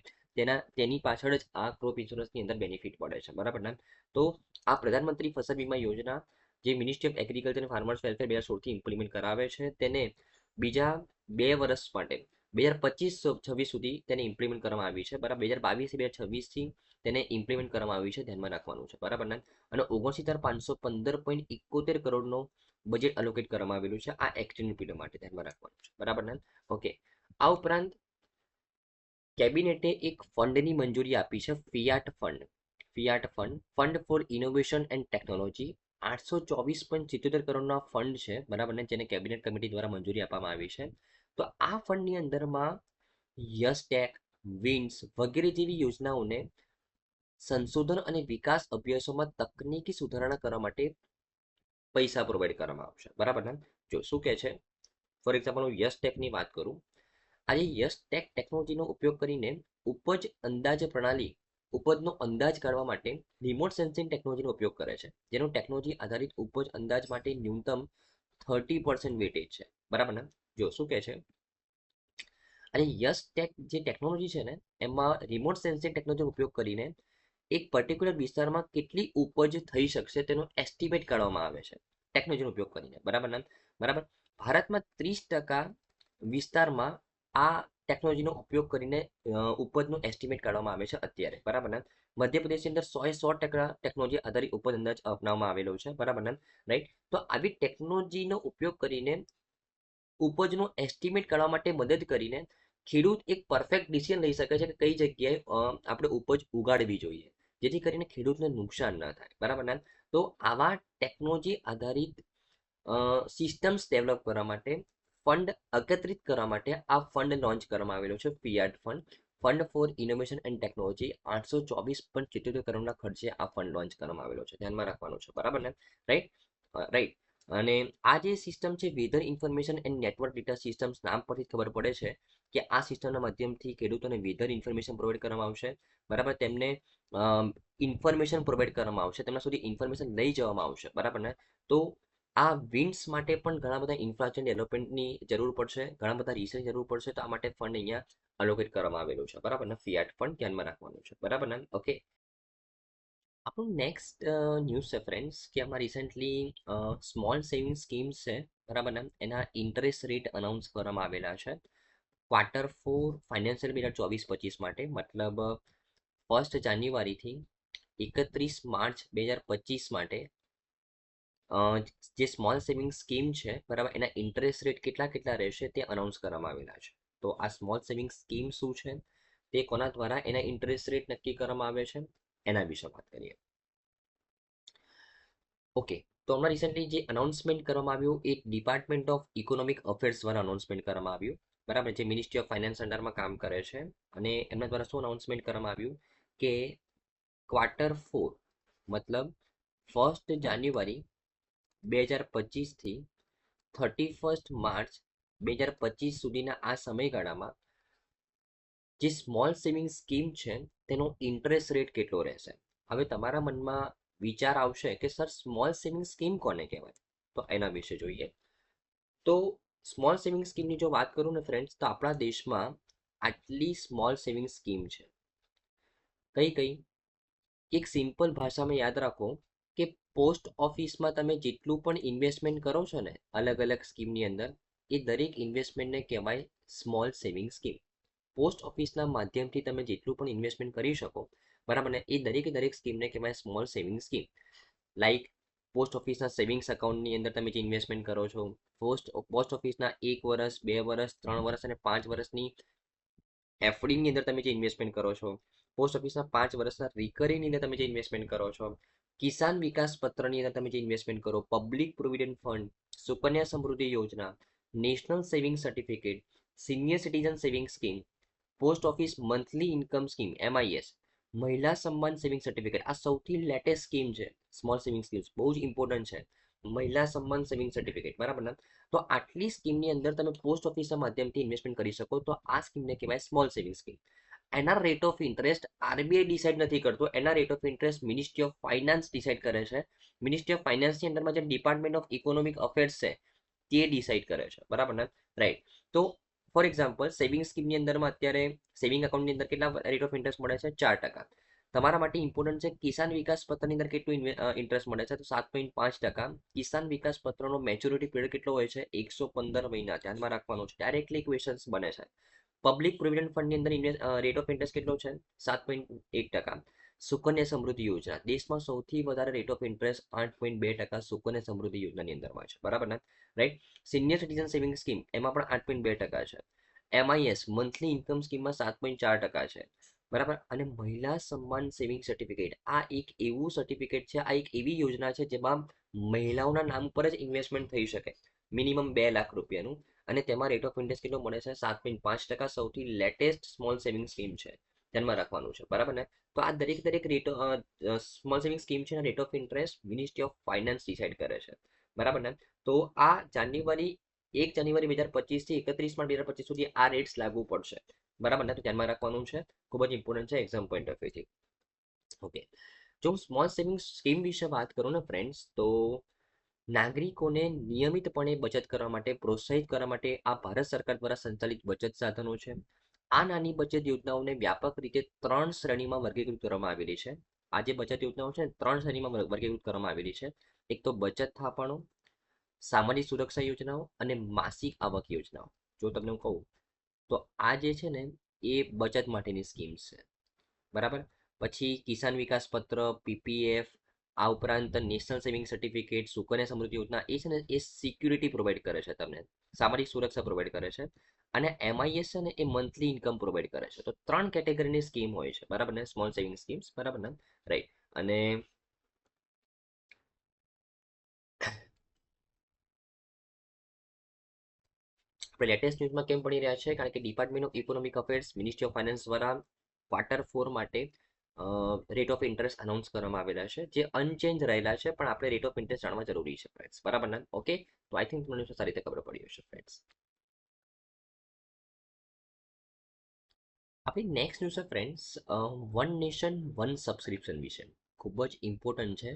તેની પાછળ જ આ ક્રોપ ઇન્સ્યોરન્સની અંદર બેનિફિટ મળે છે, બરાબર ને. તો આ પ્રધાનમંત્રી ફસલ વીમા યોજના જે મિનિસ્ટ્રી ઓફ એગ્રીકલ્ચર અને ફાર્મર્સ વેલફેર 2016થી ઇમ્પ્લિમેન્ટ કરાવે છે, તેને બીજા 2 વર્ષ માટે 2025-26 સુધી તેને ઇમ્પ્લિમેન્ટ કરવામાં આવી છે, બરાબર. 2022-2026થી તેને ઇમ્પ્લિમેન્ટ કરવામાં આવી છે, ધ્યાનમાં રાખવાનું છે, બરાબર ને. અને 69,515.71 કરોડનો બજેટ એલોકેટ કરવામાં આવેલું છે આ એક્સટેન્ડ પીરિયડ માટે, ધ્યાનમાં રાખવાનું છે, બરાબર ને. ઓકે. આ ઉપરાંત કેબિનેટે એક ફંડની મંજૂરી આપી છે, fund for innovation and technology. 824.77 કરોડનો ફંડ છે, બરાબર ને, જેને કેબિનેટ કમિટી દ્વારા મંજૂરી આપવામાં આવી છે. તો આ ફંડની અંદરમાં યસટેક, વિન્સ વગેરે જેવી યોજનાઓને સંશોધન અને વિકાસ અભ્યાસોમાં તકનીકી સુધારણા કરવા માટે પૈસા પ્રોવાઈડ કરવામાં આવશે, બરાબર ને. જો શું કહે છે, ફોર એક્ઝામ્પલ હું યસટેકની વાત કરું. આજે યસટેક ટેકનોલોજીનો ઉપયોગ કરીને ઉપજનો અંદાજ કાઢવા માટે રિમોટ સેન્સિંગ ટેકનોલોજીનો ઉપયોગ કરે છે, જેનો ટેકનોલોજી આધારિત ઉપજ અંદાજ માટે ન્યૂનતમ 30% વેટેજ છે, બરાબર ને. જો શું કહે છે, અને યસટેક જે ટેકનોલોજી છે ને એમાં રિમોટ સેન્સિંગ ટેકનોલોજીનો ઉપયોગ કરીને એક પર્ટિક્યુલર વિસ્તારમાં કેટલી ઉપજ થઈ શકશે તેનો એસ્ટિમેટ કાઢવામાં આવે છે ટેકનોલોજીનો ઉપયોગ કરીને, બરાબર ને, બરાબર. ભારતમાં 30% વિસ્તારમાં આ ટેકનોલોજીનો ઉપયોગ કરીને ઉપજનો એસ્ટિમેટ કાઢવામાં આવે છે અત્યારે, બરાબર ને. મધ્યપ્રદેશની અંદર 100% ટેકનોલોજી આધારિત ઉપજ અંદાજ અપનાવવામાં આવેલો છે, બરાબર ને, રાઈટ. તો આવી ટેકનોલોજીનો ઉપયોગ કરીને ઉપજનો એસ્ટિમેટ કરવા માટે મદદ કરીને ખેડૂત એક પરફેક્ટ ડિસિઝન લઈ શકે છે કે કઈ જગ્યાએ આપણે ઉપજ ઉગાડવી જોઈએ, જેથી કરીને ખેડૂતને નુકસાન ન થાય, બરાબર ને. તો આવા ટેકનોલોજી આધારિત સિસ્ટમ્સ ડેવલપ કરવા માટે ફંડ એકત્રિત કરવા માટે આ ફંડ લોન્ચ કરવામાં આવેલો છે, fund for innovation and technology. 824.77 કરોડના ખર્ચે આ ફંડ લોન્ચ કરવામાં આવેલો છે, ધ્યાનમાં રાખવાનું છે, બરાબર ને, રાઈટ, રાઈટ. અને આ જે સિસ્ટમ છે weather information and network data systems, નામ પરથી ખબર પડે છે કે આ સિસ્ટમના માધ્યમથી ખેડૂતોને વેધર ઇન્ફોર્મેશન પ્રોવાઈડ કરવામાં આવશે, બરાબર. તેમને ઇન્ફોર્મેશન પ્રોવાઈડ કરવામાં આવશે, તેમના સુધી ઇન્ફોર્મેશન લઈ જવામાં આવશે, બરાબર ને. તો આ વિન્ડ્સ માટે પણ ઘણા બધા ઇન્ફ્રાસ્ટ્રક્ચર ડેવલપમેન્ટની જરૂર પડશે, ઘણા બધા રિસર્ચ જરૂર પડશે, તો આ માટે ફંડ અહીંયા અલોકેટ કરવામાં આવેલું છે, બરાબર ને. ફિયાટ ફંડ ધ્યાનમાં રાખવાનું છે, બરાબર ને. ઓકે. આપણું નેક્સ્ટ ન્યૂઝ છે ફ્રેન્ડ્સ કે આમાં રિસેન્ટલી સ્મોલ સેવિંગ સ્કીમ્સ છે, બરાબર ને, એના ઇન્ટરેસ્ટ રેટ અનાઉન્સ કરવામાં આવેલા છે Q4 ફાઇનાન્શિયલ 2024-25 માટે, મતલબ 1 જાન્યુઆરીથી 31 માર્ચ 2025 માટે જે સ્મોલ સેવિંગ સ્કીમ છે, બરાબર, એના ઇન્ટરેસ્ટ રેટ કેટલા રહેશે તે અનાઉન્સ કરવામાં આવેલા છે. તો આ સ્મોલ સેવિંગ સ્કીમ શું છે, તે કોના દ્વારા એના ઇન્ટરેસ્ટ રેટ નક્કી કરવામાં આવે છે, એના વિશે વાત કરીએ. ઓકે. તો હમણાં રિસેન્ટલી જે અનાઉન્સમેન્ટ કરવામાં આવ્યું એ ડિપાર્ટમેન્ટ ઓફ ઇકોનોમિક અફેર્સ દ્વારા અનાઉન્સમેન્ટ કરવામાં આવ્યું, બરાબર, જે મિનિસ્ટ્રી ઓફ ફાઇનાન્સ અંડરમાં કામ કરે છે. અને એમના દ્વારા શું અનાઉન્સમેન્ટ કરવામાં આવ્યું કે Q4 મતલબ 1 જાન્યુઆરી 2025થી 31 માર્ચ 2025 સુધીના આ સમયગાળામાં જે સ્મોલ સેવિંગ સ્કીમ છે તેનો ઇન્ટરેસ્ટ રેટ કેટલો રહેશે. હવે તમારા મનમાં વિચાર આવશે કે સર સ્મોલ સેવિંગ સ્કીમ કોને કહેવાય, તો એના વિશે જોઈએ. તો સ્મોલ સેવિંગ સ્કીમની જો વાત કરું ને ફ્રેન્ડ્સ, તો આપણા દેશમાં આટલી સ્મોલ સેવિંગ સ્કીમ છે. કઈ કઈ? એક સિમ્પલ ભાષામાં યાદ રાખો કે પોસ્ટ ઓફિસમાં તમે જેટલું પણ ઇન્વેસ્ટમેન્ટ કરો છો ને અલગ અલગ સ્કીમની અંદર, એ દરેક ઇન્વેસ્ટમેન્ટને કહેવાય સ્મોલ સેવિંગ સ્કીમ. પોસ્ટ ઓફિસના માધ્યમથી તમે જેટલું પણ ઇન્વેસ્ટમેન્ટ કરી શકો, બરાબર ને, એ દરેકે દરેક સ્કીમને કહેવાય small saving scheme. Like post ઓફિસના સેવિંગ્સ અકાઉન્ટની અંદર તમે જે ઇન્વેસ્ટમેન્ટ કરો છો, પોસ્ટ ઓફિસના 1 વર્ષ, 2 વર્ષ, 3 વર્ષ અને 5 વર્ષની એફડીની અંદર તમે જે ઇન્વેસ્ટમેન્ટ કરો છો, પોસ્ટ ઓફિસના 5 વર્ષના રિકરિંગની અંદર તમે જે ઇન્વેસ્ટમેન્ટ કરો છો, કિસાન વિકાસ પત્રની અંદર તમે જે ઇન્વેસ્ટમેન્ટ કરો, પબ્લિક પ્રોવિડન્ટ ફંડ, સુકન્યા સમૃદ્ધિ યોજના, national saving certificate, senior citizen saving scheme, post office monthly income scheme MIS, મહિલા સન્માન સેવિંગ સર્ટિફિકેટ, આ સૌથી લેટેસ્ટ સ્કીમ છે. સ્મોલ સેવિંગ સ્કીમ્સ બહુ જ ઇમ્પોર્ટન્ટ છે. મહિલા સન્માન સેવિંગ સર્ટિફિકેટ, બરાબર ને. તો આટલી સ્કીમની અંદર તમે પોસ્ટ ઓફિસના માધ્યમથી ઇન્વેસ્ટમેન્ટ કરી શકો, તો આ સ્કીમને કહેવાય સ્મોલ સેવિંગ સ્કીમ. એના rate of interest RBI decide નથી કરતો, એના rate of interest ministry of finance decide કરે છે. મિનિસ્ટ્રી ઓફ ફાઇનાન્સની અંદરમાં જે ડિપાર્ટમેન્ટ ઓફ ઇકોનોમિક અફેર્સ છે તે ડિસાઇડ કરે છે, બરાબર ને, રાઈટ. તો ફોર એક્ઝામ્પલ સેવિંગ સ્કીમની અંદરમાં અત્યારે સેવિંગ એકાઉન્ટની અંદર કેટલા રેટ ઓફ ઇન્ટરેસ્ટ મળે છે? 4%. તમારા માટે ઇમ્પોર્ટન્ટ છે કિસાન વિકાસ પત્રની અંદર કેટલું ઇન્ટરેસ્ટ મળે છે? તો 7.5%. કિસાન વિકાસ પત્રનો મેચ્યોરિટી પિરિયડ કેટલો હોય છે? 115 મહિના. ધ્યાનમાં રાખવાનું છે, ડાયરેક્ટલી ક્વેશ્ચન્સ બને છે. પબ્લિક પ્રોવિડન્ટ ફંડની અંદર રેટ ઓફ ઇન્ટરેસ્ટ કેટલો છે? 7.1%. સુકન્યા સમૃદ્ધિ યોજના, દેશમાં સૌથી વધારે રેટ ઓફ ઇન્ટરેસ્ટ 8.2% સુકન્યા સમૃદ્ધિ યોજનાની અંદરમાં છે, બરાબર ને, right. Senior citizen saving scheme એમાં પણ 8.2% છે. MIS મંથલી ઇન્કમ સ્કીમમાં 7.4% છે, બરાબર. અને મહિલા સન્માન સેવિંગ સર્ટિફિકેટ, આ એક એવું સર્ટિફિકેટ છે, આ એક એવી યોજના છે જેમાં મહિલાઓના નામ પર જ ઇન્વેસ્ટમેન્ટ થઈ શકે, મિનિમમ 2 લાખ રૂપિયાનું. અને તેમાં રેટ ઓફ ઇન્ટરેસ્ટ કેટલો મળે છે? 7.5%. સૌથી લેટેસ્ટ સ્મોલ સેવિંગ સ્કીમ છે, ધ્યાનમાં રાખવાનું છે, બરાબર ને. તો આ દરેક દરેક રેટ સ્મોલ સેવિંગ સ્કીમ છે, rate of interest ministry of finance decide કરે છે, બરાબર ને. તો આ જાન્યુઆરી 1 જાન્યુઆરી 2025 થી 31 માર્ચ 2025 સુધી આ રેટ્સ લાગુ પડશે, બરાબર ને. તો ધ્યાનમાં રાખવાનું છે, ખૂબ જ ઇમ્પોર્ટન્ટ છે એક્ઝામ પોઈન્ટ ઓફ વ્યૂથી. ઓકે, જો હું સ્મોલ સેવિંગ સ્કીમ વિશે વાત કરું ને ફ્રેન્ડ્સ, તો નાગરિકોને નિયમિતપણે બચત કરવા માટે પ્રોત્સાહિત કરવા માટે આ ભારત સરકાર દ્વારા સંચાલિત બચત સાધનો છે. આ નાની બચત યોજનાઓને વ્યાપક રીતે 3 શ્રેણીમાં વર્ગીકૃત કરવામાં આવેલી છે. આ જે બચત યોજનાઓ છે 3 શ્રેણીમાં વર્ગીકૃત કરવામાં આવેલી છે. એક તો બચત થાપણો, સામાજિક સુરક્ષા યોજનાઓ અને માસિક આવક યોજનાઓ. જો તમને હું કહું તો આ જે છે ને એ બચત માટેની સ્કીમ્સ છે, બરાબર. પછી કિસાન વિકાસ પત્ર, PPF, આ ઉપરાંત નેશનલ સેવિંગ સર્ટિફિકેટ, સુકન્યા સમૃદ્ધિ યોજના, એ છે ને એ સિક્યુરિટી પ્રોવાઈડ કરે છે તમને, સામાજિક સુરક્ષા પ્રોવાઈડ કરે છે. અને MIS છે ને એ મંથલી ઇન્કમ પ્રોવાઈડ કરે છે. તો 3 કેટેગરીની સ્કીમ હોય છે, બરાબર ને, સ્મોલ સેવિંગ સ્કીમ્સ, બરાબર ને, રાઈટ. અને આપણે લેટેસ્ટ ન્યૂઝમાં કેમ ભણી રહ્યા છે? કારણ કે department of economic affairs, ministry of finance દ્વારા Q4 માટે રેટ ઓફ ઇન્ટરેસ્ટ અનાઉન્સ કરવામાં આવેલા છે, જે અનચેન્જ રહેલા છે, પણ આપણે રેટ ઓફ ઇન્ટરેસ્ટ જાણવા જરૂરી છે ફ્રેન્ડ્સ, બરાબર ને. ઓકે, તો આઈ થિંક તમને સારી રીતે ખબર પડી હશે ફ્રેન્ડ્સ. આપણી નેક્સ્ટ ન્યૂઝ છે friends, one nation one subscription વિશે. ખૂબ જ ઇમ્પોર્ટન્ટ છે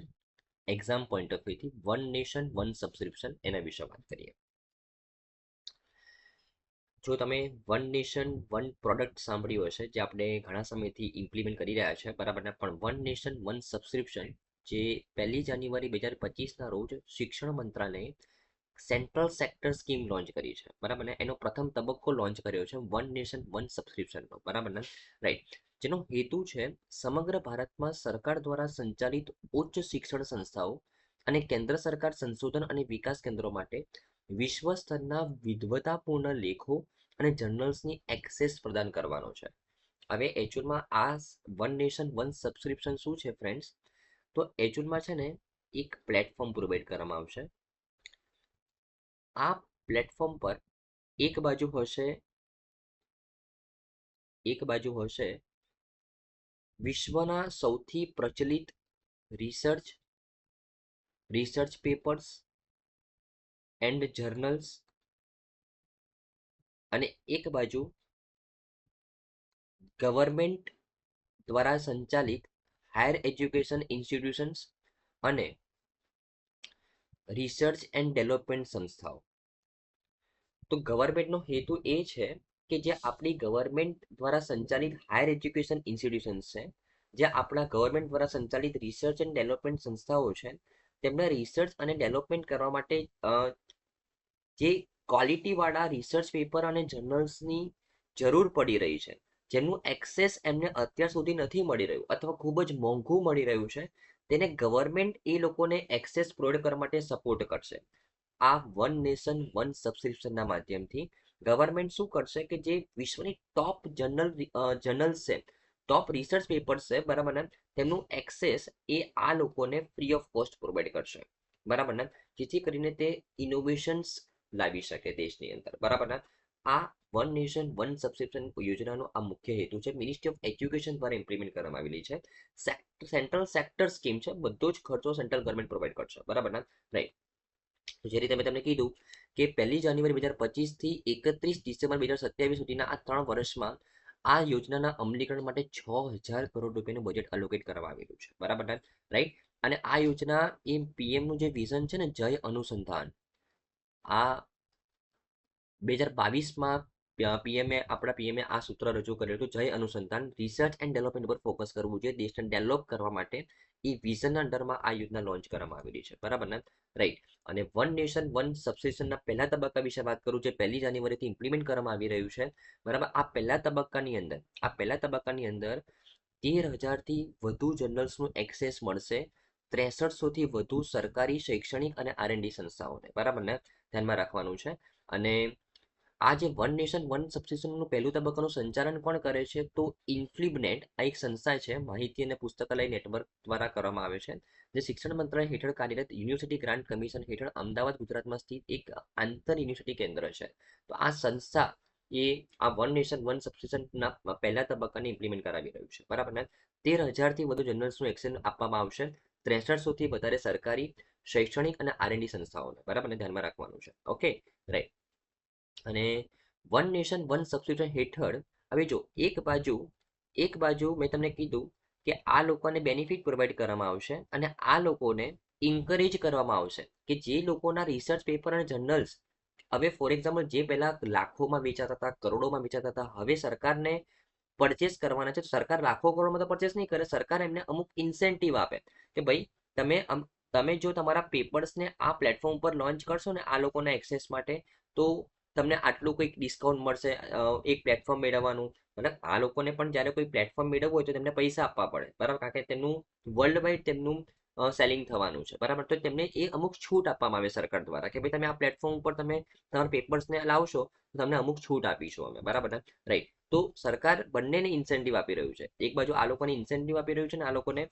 એક્ઝામ પોઈન્ટ ઓફ વ્યૂથી. વન નેશન વન સબસ્ક્રિપ્શન, એના વિશે વાત કરીએ. જો તમે વન નેશન વન પ્રોડક્ટ સાંભળ્યું હશે, જે આપણે ઘણા સમયથી ઇમ્પ્લિમેન્ટ કરી રહ્યા છે, બરાબર ને, પણ વન નેશન વન સબસ્ક્રિપ્શન જે 1 જાન્યુઆરી 2025ના રોજ શિક્ષણ મંત્રાલયે સેન્ટ્રલ સેક્ટર સ્કીમ લોન્ચ કરી છે, બરાબર ને. એનો પ્રથમ તબક્કો લોન્ચ કર્યો છે વન નેશન વન સબસ્ક્રિપ્શનનો, બરાબર ને, રાઈટ. જેનો હેતુ છે સમગ્ર ભારતમાં સરકાર દ્વારા સંચાલિત ઉચ્ચ શિક્ષણ સંસ્થાઓ અને કેન્દ્ર સરકાર સંશોધન અને વિકાસ કેન્દ્રો માટે વિશ્વ સ્તરના વિદ્વતાપૂર્ણ લેખો અને જર્નલ્સની એક્સેસ પ્રદાન કરવાનો છે. હવે એક્ચ્યુઅલમાં આ વન નેશન વન સબસ્ક્રિપ્શન શું છે ફ્રેન્ડ્સ? તો એક્ચ્યુઅલમાં છે ને એક પ્લેટફોર્મ પ્રોવાઈડ કરવામાં આવશે. આ પ્લેટફોર્મ પર એક બાજુ હશે વિશ્વના સૌથી પ્રચલિત રિસર્ચ પેપર્સ એન્ડ જર્નલ્સ, અને એક બાજુ ગવર્મેન્ટ દ્વારા સંચાલિત હાયર એજ્યુકેશન ઇન્સ્ટિટ્યુશન્સ અને રિસર્ચ એન્ડ ડેવલપમેન્ટ સંસ્થાઓ. તો ગવર્મેન્ટનો હેતુ એ છે કે જે આપણી ગવર્મેન્ટ દ્વારા સંચાલિત હાયર એજ્યુકેશન ઇન્સ્ટિટ્યુશન્સ છે, જે આપણા ગવર્મેન્ટ દ્વારા સંચાલિત રિસર્ચ એન્ડ ડેવલપમેન્ટ સંસ્થાઓ છે, તેમને રિસર્ચ અને ડેવલપમેન્ટ કરવા માટે જે ક્વોલિટીવાળા રિસર્ચ પેપર અને જર્નલ્સની જરૂર પડી રહી છે, જેનું એક્સેસ એમને અત્યાર સુધી નથી મળી રહ્યું અથવા ખૂબ જ મોંઘું મળી રહ્યું છે, તેને ગવર્મેન્ટ એ લોકોને એક્સેસ પ્રોવાઈડ કરવા માટે સપોર્ટ કરશે. આ વન નેશન વન સબસ્ક્રિપ્શનના માધ્યમથી ગવર્મેન્ટ શું કરશે કે જે વિશ્વની ટોપ જર્નલ્સ છે, ટોપ રિસર્ચ પેપર્સ છે, બરાબર ને, તેમનું એક્સેસ એ આ લોકોને ફ્રી ઓફ કોસ્ટ પ્રોવાઈડ કરશે, બરાબર ને, જેથી કરીને તે ઇનોવેશન્સ લાવી શકે દેશની અંદર, બરાબર ને. આ વન નેશન વન સબસ્ક્રિપ્શન યોજનાનો આ મુખ્ય હેતુ છે. મિનિસ્ટ્રી ઓફ એજ્યુકેશન દ્વારા ઇમ્પ્લિમેન્ટ કરવામાં આવેલી છે. સેન્ટ્રલ સેક્ટર સ્કીમ છે, બધો જ ખર્ચો સેન્ટ્રલ ગવર્મેન્ટ પ્રોવાઈડ કરશે, બરાબર ને, રાઈટ. જે રીતે મેં તમને કીધું કે 1 જાન્યુઆરી 2025 થી 31 ડિસેમ્બર 2027 સુધીના આ 3 વર્ષમાં આ યોજનાના અમલીકરણ માટે 6,000 કરોડ રૂપિયાનું બજેટ એલોકેટ કરવામાં આવેલું છે, બરાબર ને, રાઈટ. અને આ યોજના એ પીએમનું જે વિઝન છે ને, જય અનુસંધાન, આ 2022માં આપણા પીએમએ આ સૂત્ર રજૂ કરેલું હતું, જય અનુસંધાન, રિસર્ચ એન્ડ ડેવલપમેન્ટ પર ફોકસ કરવું જોઈએ દેશને ડેવલપ કરવા માટે. એ વિઝનના અંડરમાં આ યોજના લોન્ચ કરવામાં આવેલી છે, બરાબર ને, રાઈટ. અને વન નેશન વન સબસ્ક્રિપ્શનના પહેલા તબક્કા વિશે વાત કરું, જે 1 જાન્યુઆરીથી ઇમ્પ્લિમેન્ટ કરવામાં આવી રહ્યું છે, બરાબર. આ પહેલા તબક્કાની અંદર 13,000થી વધુ જર્નલ્સનું એક્સેસ મળશે 6300થી વધુ સરકારી શૈક્ષણિક અને આરએનડી સંસ્થાઓને, બરાબર ને, ધ્યાનમાં રાખવાનું છે. અને આ જે વન નેશન વન સબસ્ક્રિપ્શનનું પહેલું તબક્કાનું સંચાલન કોણ કરે છે, તો ઇન્ફ્લિબનેટ આ એક સંસ્થા છે, માહિતી અને પુસ્તકાલય નેટવર્ક દ્વારા કરવામાં આવે છે, જે શિક્ષણ મંત્રાલય હેઠળ કાર્યરત યુનિવર્સિટી ગ્રાન્ટ કમિશન હેઠળ અમદાવાદ, ગુજરાતમાં સ્થિત એક આંતર યુનિવર્સિટી કેન્દ્ર છે. તો આ સંસ્થા એ આ વન નેશન વન સબસ્ક્રિપ્શનના પહેલા તબક્કાને ઇમ્પ્લિમેન્ટ કરાવી રહ્યું છે, બરાબર ને. 13,000થી વધુ જર્નલ્સનું એક્સેસ આપવામાં આવશે 6300થી વધારે સરકારી શૈક્ષણિક અને આરએનડી સંસ્થાઓને, બરાબર ને, ધ્યાનમાં રાખવાનું છે. Okay, right. અને વન નેશન વન સબસ્ક્રિપ્શન હેઠળ હવે જો એક બાજુ મેં તમને કીધું કે આ લોકોને બેનિફિટ પ્રોવાઈડ કરવામાં આવશે અને આ લોકોને ઇન્કરેજ કરવામાં આવશે કે જે લોકોના રિસર્ચ પેપર અને જર્નલ્સ હવે ફોર એક્ઝામ્પલ જે પહેલા લાખોમાં વેચાતા હતા, કરોડોમાં વેચાતા હતા, હવે સરકારને પરચેસ કરવાના છે. સરકાર લાખો કરોડમાં તો પરચેસ નહીં કરે, સરકાર એમને અમુક ઇન્સેન્ટિવ આપે કે ભાઈ તમે જો તમારા પેપર્સને આ પ્લેટફોર્મ પર લોન્ચ કરશો ને આ લોકોના એક્સેસ માટે, તો તમને આટલું કંઈક ડિસ્કાઉન્ટ મળશે એક પ્લેટફોર્મ મેળવવાનું. મતલબ આ લોકોને પણ જ્યારે કોઈ પ્લેટફોર્મ મેળવવું હોય તો તેમને પૈસા આપવા પડે, બરાબર, કારણ કે તેમનું વર્લ્ડ વાઇડ તેમનું સેલિંગ થવાનું છે, બરાબર. તો તેમને એ અમુક છૂટ આપવામાં આવે સરકાર દ્વારા કે ભાઈ તમે આ પ્લેટફોર્મ ઉપર તમે તમારા પેપર્સને લાવશો તો તમને અમુક છૂટ આપીશું અમે, બરાબર ને, રાઈટ. તો સરકાર બંનેને ઇન્સેન્ટિવ આપી રહ્યું છે. એક બાજુ આ લોકોને ઇન્સેન્ટિવ આપી રહ્યું છે અને આ લોકોને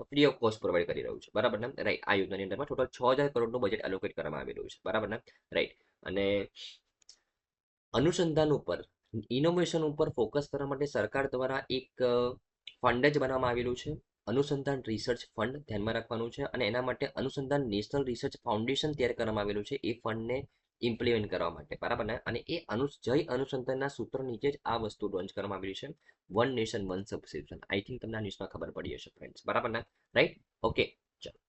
ફ્રી ઓફ કોસ્ટ પ્રોવાઈડ કરી રહ્યું છે, બરાબર ને, રાઈટ. આ યોજનાની અંદરમાં ટોટલ 6,000 કરોડનું બજેટ એલોકેટ કરવામાં આવી રહ્યું છે, બરાબર ને, રાઈટ. અને અનુસંધાન ઉપર ઇનોવેશન ઉપર ફોકસ કરવા માટે સરકાર દ્વારા એક ફંડ જ બનાવવામાં આવેલું છે, અનુસંધાન રિસર્ચ ફંડ, ધ્યાનમાં રાખવાનું છે. અને એના માટે અનુસંધાન નેશનલ રિસર્ચ ફાઉન્ડેશન તૈયાર કરવામાં આવેલું છે એ ફંડને ઇમ્પ્લિમેન્ટ કરવા માટે, બરાબર ને. અને એ જય અનુસંધાનના સૂત્ર નીચે જ આ વસ્તુ લોન્ચ કરવામાં આવેલી છે, વન નેશન વન સબસ્ક્રિપ્શન. આઈ થિંક તમને આ ન્યૂઝમાં ખબર પડી હશે ફ્રેન્ડ્સ, બરાબર ને, રાઈટ. ઓકે, ચાલો.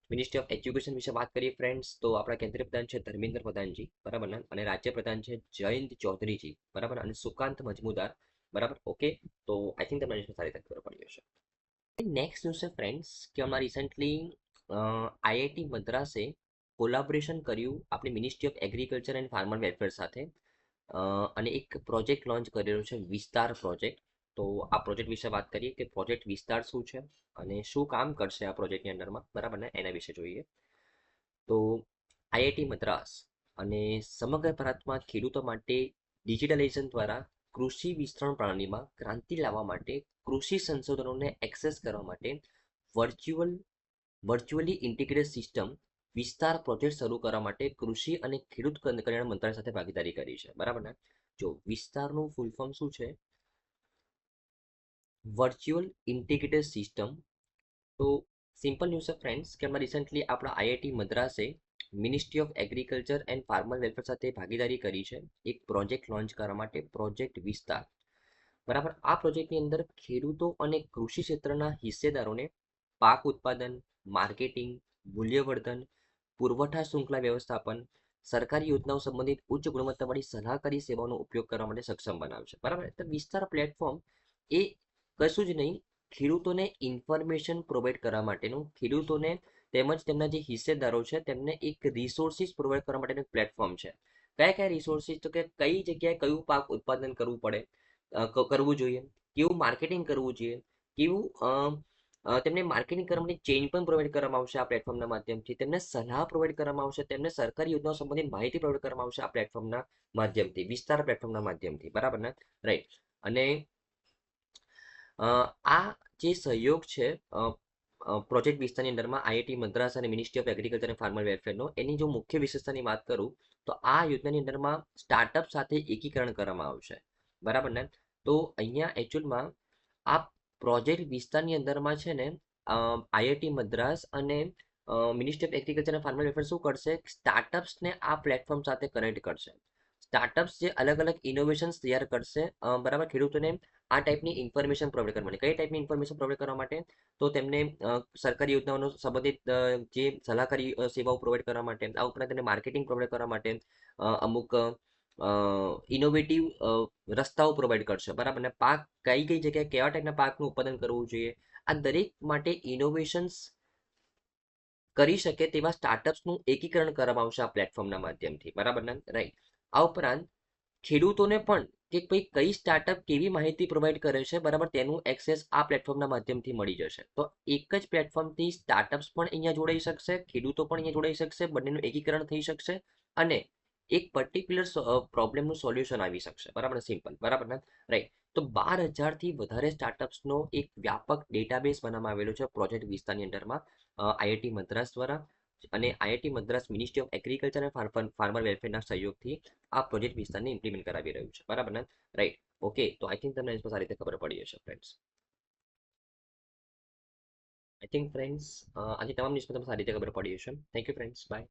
મિનિસ્ટ્રી ઓફ એજ્યુકેશન વિશે વાત કરીએ ફ્રેન્ડ્સ, તો આપણા કેન્દ્રીય પ્રધાન છે ધર્મેન્દ્ર પ્રધાનજી, બરાબર ને, અને રાજ્ય પ્રધાન છે જયંત ચૌધરીજી, બરાબર, અને સુકાંત મજમુદાર, બરાબર. ઓકે, તો આઈ થિંક તમને સારી રીતે ખબર પડી હશે. નેક્સ્ટ ન્યૂઝ છે ફ્રેન્ડ્સ કે હમણાં રિસેન્ટલી આઈઆઈટી મદ્રાસે કોલાબોરેશન કર્યું આપણી ministry of agriculture and farmer welfare સાથે અને એક પ્રોજેક્ટ લોન્ચ કરેલો છે, વિસ્તાર પ્રોજેક્ટ. તો આ પ્રોજેક્ટ વિશે વાત કરીએ કે પ્રોજેક્ટ વિસ્તાર શું છે અને શું કામ કરશે આ પ્રોજેક્ટની અંડરમાં, બરાબર ને, એના વિશે જોઈએ. તો આઈઆઈટી મદ્રાસ અને સમગ્ર ભારતમાં ખેડૂતો માટે ડિજિટલાઇઝેશન દ્વારા કૃષિ વિસ્તરણ પ્રણાલીમાં ક્રાંતિ લાવવા માટે કૃષિ સંશોધનોને એક્સેસ કરવા માટે વર્ચ્યુઅલી ઇન્ટિગ્રેટેડ સિસ્ટમ વિસ્તાર પ્રોજેક્ટ શરૂ કરવા માટે કૃષિ અને ખેડૂત કલ્યાણ મંત્રાલય સાથે ભાગીદારી કરી છે, બરાબર ને. જો વિસ્તારનું ફૂલ ફોર્મ શું છે, વર્ચ્યુઅલ ઇન્ટિગ્રેટેડ સિસ્ટમ. તો સિમ્પલ ન્યૂઝ છે ફ્રેન્ડ્સ કે હમણાં રિસેન્ટલી આપણા આઈઆઈટી મદ્રાસે ministry of agriculture and farmer welfare સાથે ભાગીદારી કરી છે એક પ્રોજેક્ટ લોન્ચ કરવા માટે, પ્રોજેક્ટ વિસ્તાર, બરાબર. આ પ્રોજેક્ટની અંદર ખેડૂતો અને કૃષિ ક્ષેત્રના હિસ્સેદારોને પાક ઉત્પાદન, માર્કેટિંગ, મૂલ્યવર્ધન, પુરવઠા શૃંખલા વ્યવસ્થાપન, સરકારી યોજનાઓ સંબંધિત ઉચ્ચ ગુણવત્તાવાળી સલાહકારી સેવાઓનો ઉપયોગ કરવા માટે સક્ષમ બનાવશે. બરાબર, તો વિસ્તાર પ્લેટફોર્મ એ કશું જ નહીં, ખેડૂતોને ઇન્ફોર્મેશન પ્રોવાઈડ કરવા માટેનું, ખેડૂતોને તેમજ તેમના જે હિસ્સેદારો છે તેમને એક રિસોર્સિસ પ્રોવાઈડ કરવા માટેનું પ્લેટફોર્મ છે. કયા કયા રિસોર્સિસ? તો કે કઈ જગ્યાએ કયું પાક ઉત્પાદન કરવું પડે, કરવું જોઈએ, કેવું માર્કેટિંગ કરવું જોઈએ, કેવું તેમને માર્કેટિંગ કરવા માટે ચેઇન પણ પ્રોવાઈડ કરવામાં આવશે આ પ્લેટફોર્મના માધ્યમથી, તેમને સલાહ પ્રોવાઈડ કરવામાં આવશે, તેમને સરકારી યોજનાઓ સંબંધિત માહિતી પ્રોવાઈડ કરવામાં આવશે આ પ્લેટફોર્મના માધ્યમથી, વિસ્તાર પ્લેટફોર્મના માધ્યમથી. બરાબર ને? રાઈટ. અને આ જે સહયોગ છે પ્રોજેક્ટ વિસ્તારની અંદરમાં આઈઆઈટી મદ્રાસ અને મિનિસ્ટ્રી ઓફ એગ્રીકલ્ચર અને ફાર્મર વેલફેરનો, એની જો મુખ્ય વિશેષતાની વાત કરું તો આ યોજનાની અંદરમાં સ્ટાર્ટઅપ સાથે એકીકરણ કરવામાં આવશે. બરાબર ને? તો અહીંયા એકચ્યુઅલમાં આ પ્રોજેક્ટ વિસ્તારની અંદરમાં છે ને આઈઆઈટી મદ્રાસ અને મિનિસ્ટ્રી ઓફ એગ્રીકલ્ચર અને ફાર્મર વેલફેર શું કરશે? સ્ટાર્ટઅપ્સને આ પ્લેટફોર્મ સાથે કનેક્ટ કરશે. સ્ટાર્ટઅપ્સ જે અલગ અલગ ઇનોવેશન્સ તૈયાર કરશે, બરાબર, ખેડૂતોને આ ટાઈપની ઇન્ફોર્મેશન પ્રોવાઈડ કરવા માટે. કઈ ટાઈપની ઇન્ફોર્મેશન પ્રોવાઈડ કરવા માટે? તો તેમને સરકારી યોજનાઓનો સંબંધિત જે સલાહકારી સેવાઓ પ્રોવાઈડ કરવા માટે, આ ઉપરાંત તેમને માર્કેટિંગ પ્રોવાઈડ કરવા માટે અમુક ઇનોવેટિવ રસ્તાઓ પ્રોવાઈડ કરશે. બરાબર ને? પાક કઈ કઈ જગ્યાએ કેવા ટાઈપના પાકનું ઉત્પાદન કરવું જોઈએ, આ દરેક માટે ઇનોવેશન્સ કરી શકે તેવા સ્ટાર્ટઅપ્સનું એકીકરણ કરવામાં આવશે આ પ્લેટફોર્મના માધ્યમથી. બરાબર ને? રાઈટ. આ ઉપરાંત ખેડૂતોને પણ કે ભાઈ કઈ સ્ટાર્ટઅપ કેવી માહિતી પ્રોવાઈડ કરે છે, બરાબર, તેનું એક્સેસ આ પ્લેટફોર્મના માધ્યમથી મળી જશે. તો એક જ પ્લેટફોર્મથી સ્ટાર્ટઅપ્સ પણ અહીંયા જોડાઈ શકશે, ખેડૂતો પણ અહીંયા જોડાઈ શકશે, બંનેનું એકીકરણ થઈ શકશે અને એક પર્ટિક્યુલર પ્રોબ્લેમનું સોલ્યુશન આવી શકશે. બરાબર, સિમ્પલ. બરાબર ને? રાઈટ. તો 12,000થી વધારે સ્ટાર્ટઅપ્સનો એક વ્યાપક ડેટાબેઝ બનાવવામાં આવેલો છે પ્રોજેક્ટ વિસ્તારની અંડરમાં આઈઆઈટી મદ્રાસ દ્વારા અને IIT Madras ministry of agriculture અને ફાર્મર વેલફેરના સહયોગથી આ પ્રોજેક્ટ વિસ્તારને ઇમ્પ્લિમેન્ટ કરાવી રહ્યું છે. બરાબર ને? રાઈટ. ઓકે, તો આઈ થિંક તમને સારી રીતે ખબર પડી હશે ફ્રેન્ડ્સ. આઈ થિંક ફ્રેન્ડ્સ આજે તમામ ન્યૂઝમાં તમને સારી રીતે ખબર પડી હશે. Thank you friends, by.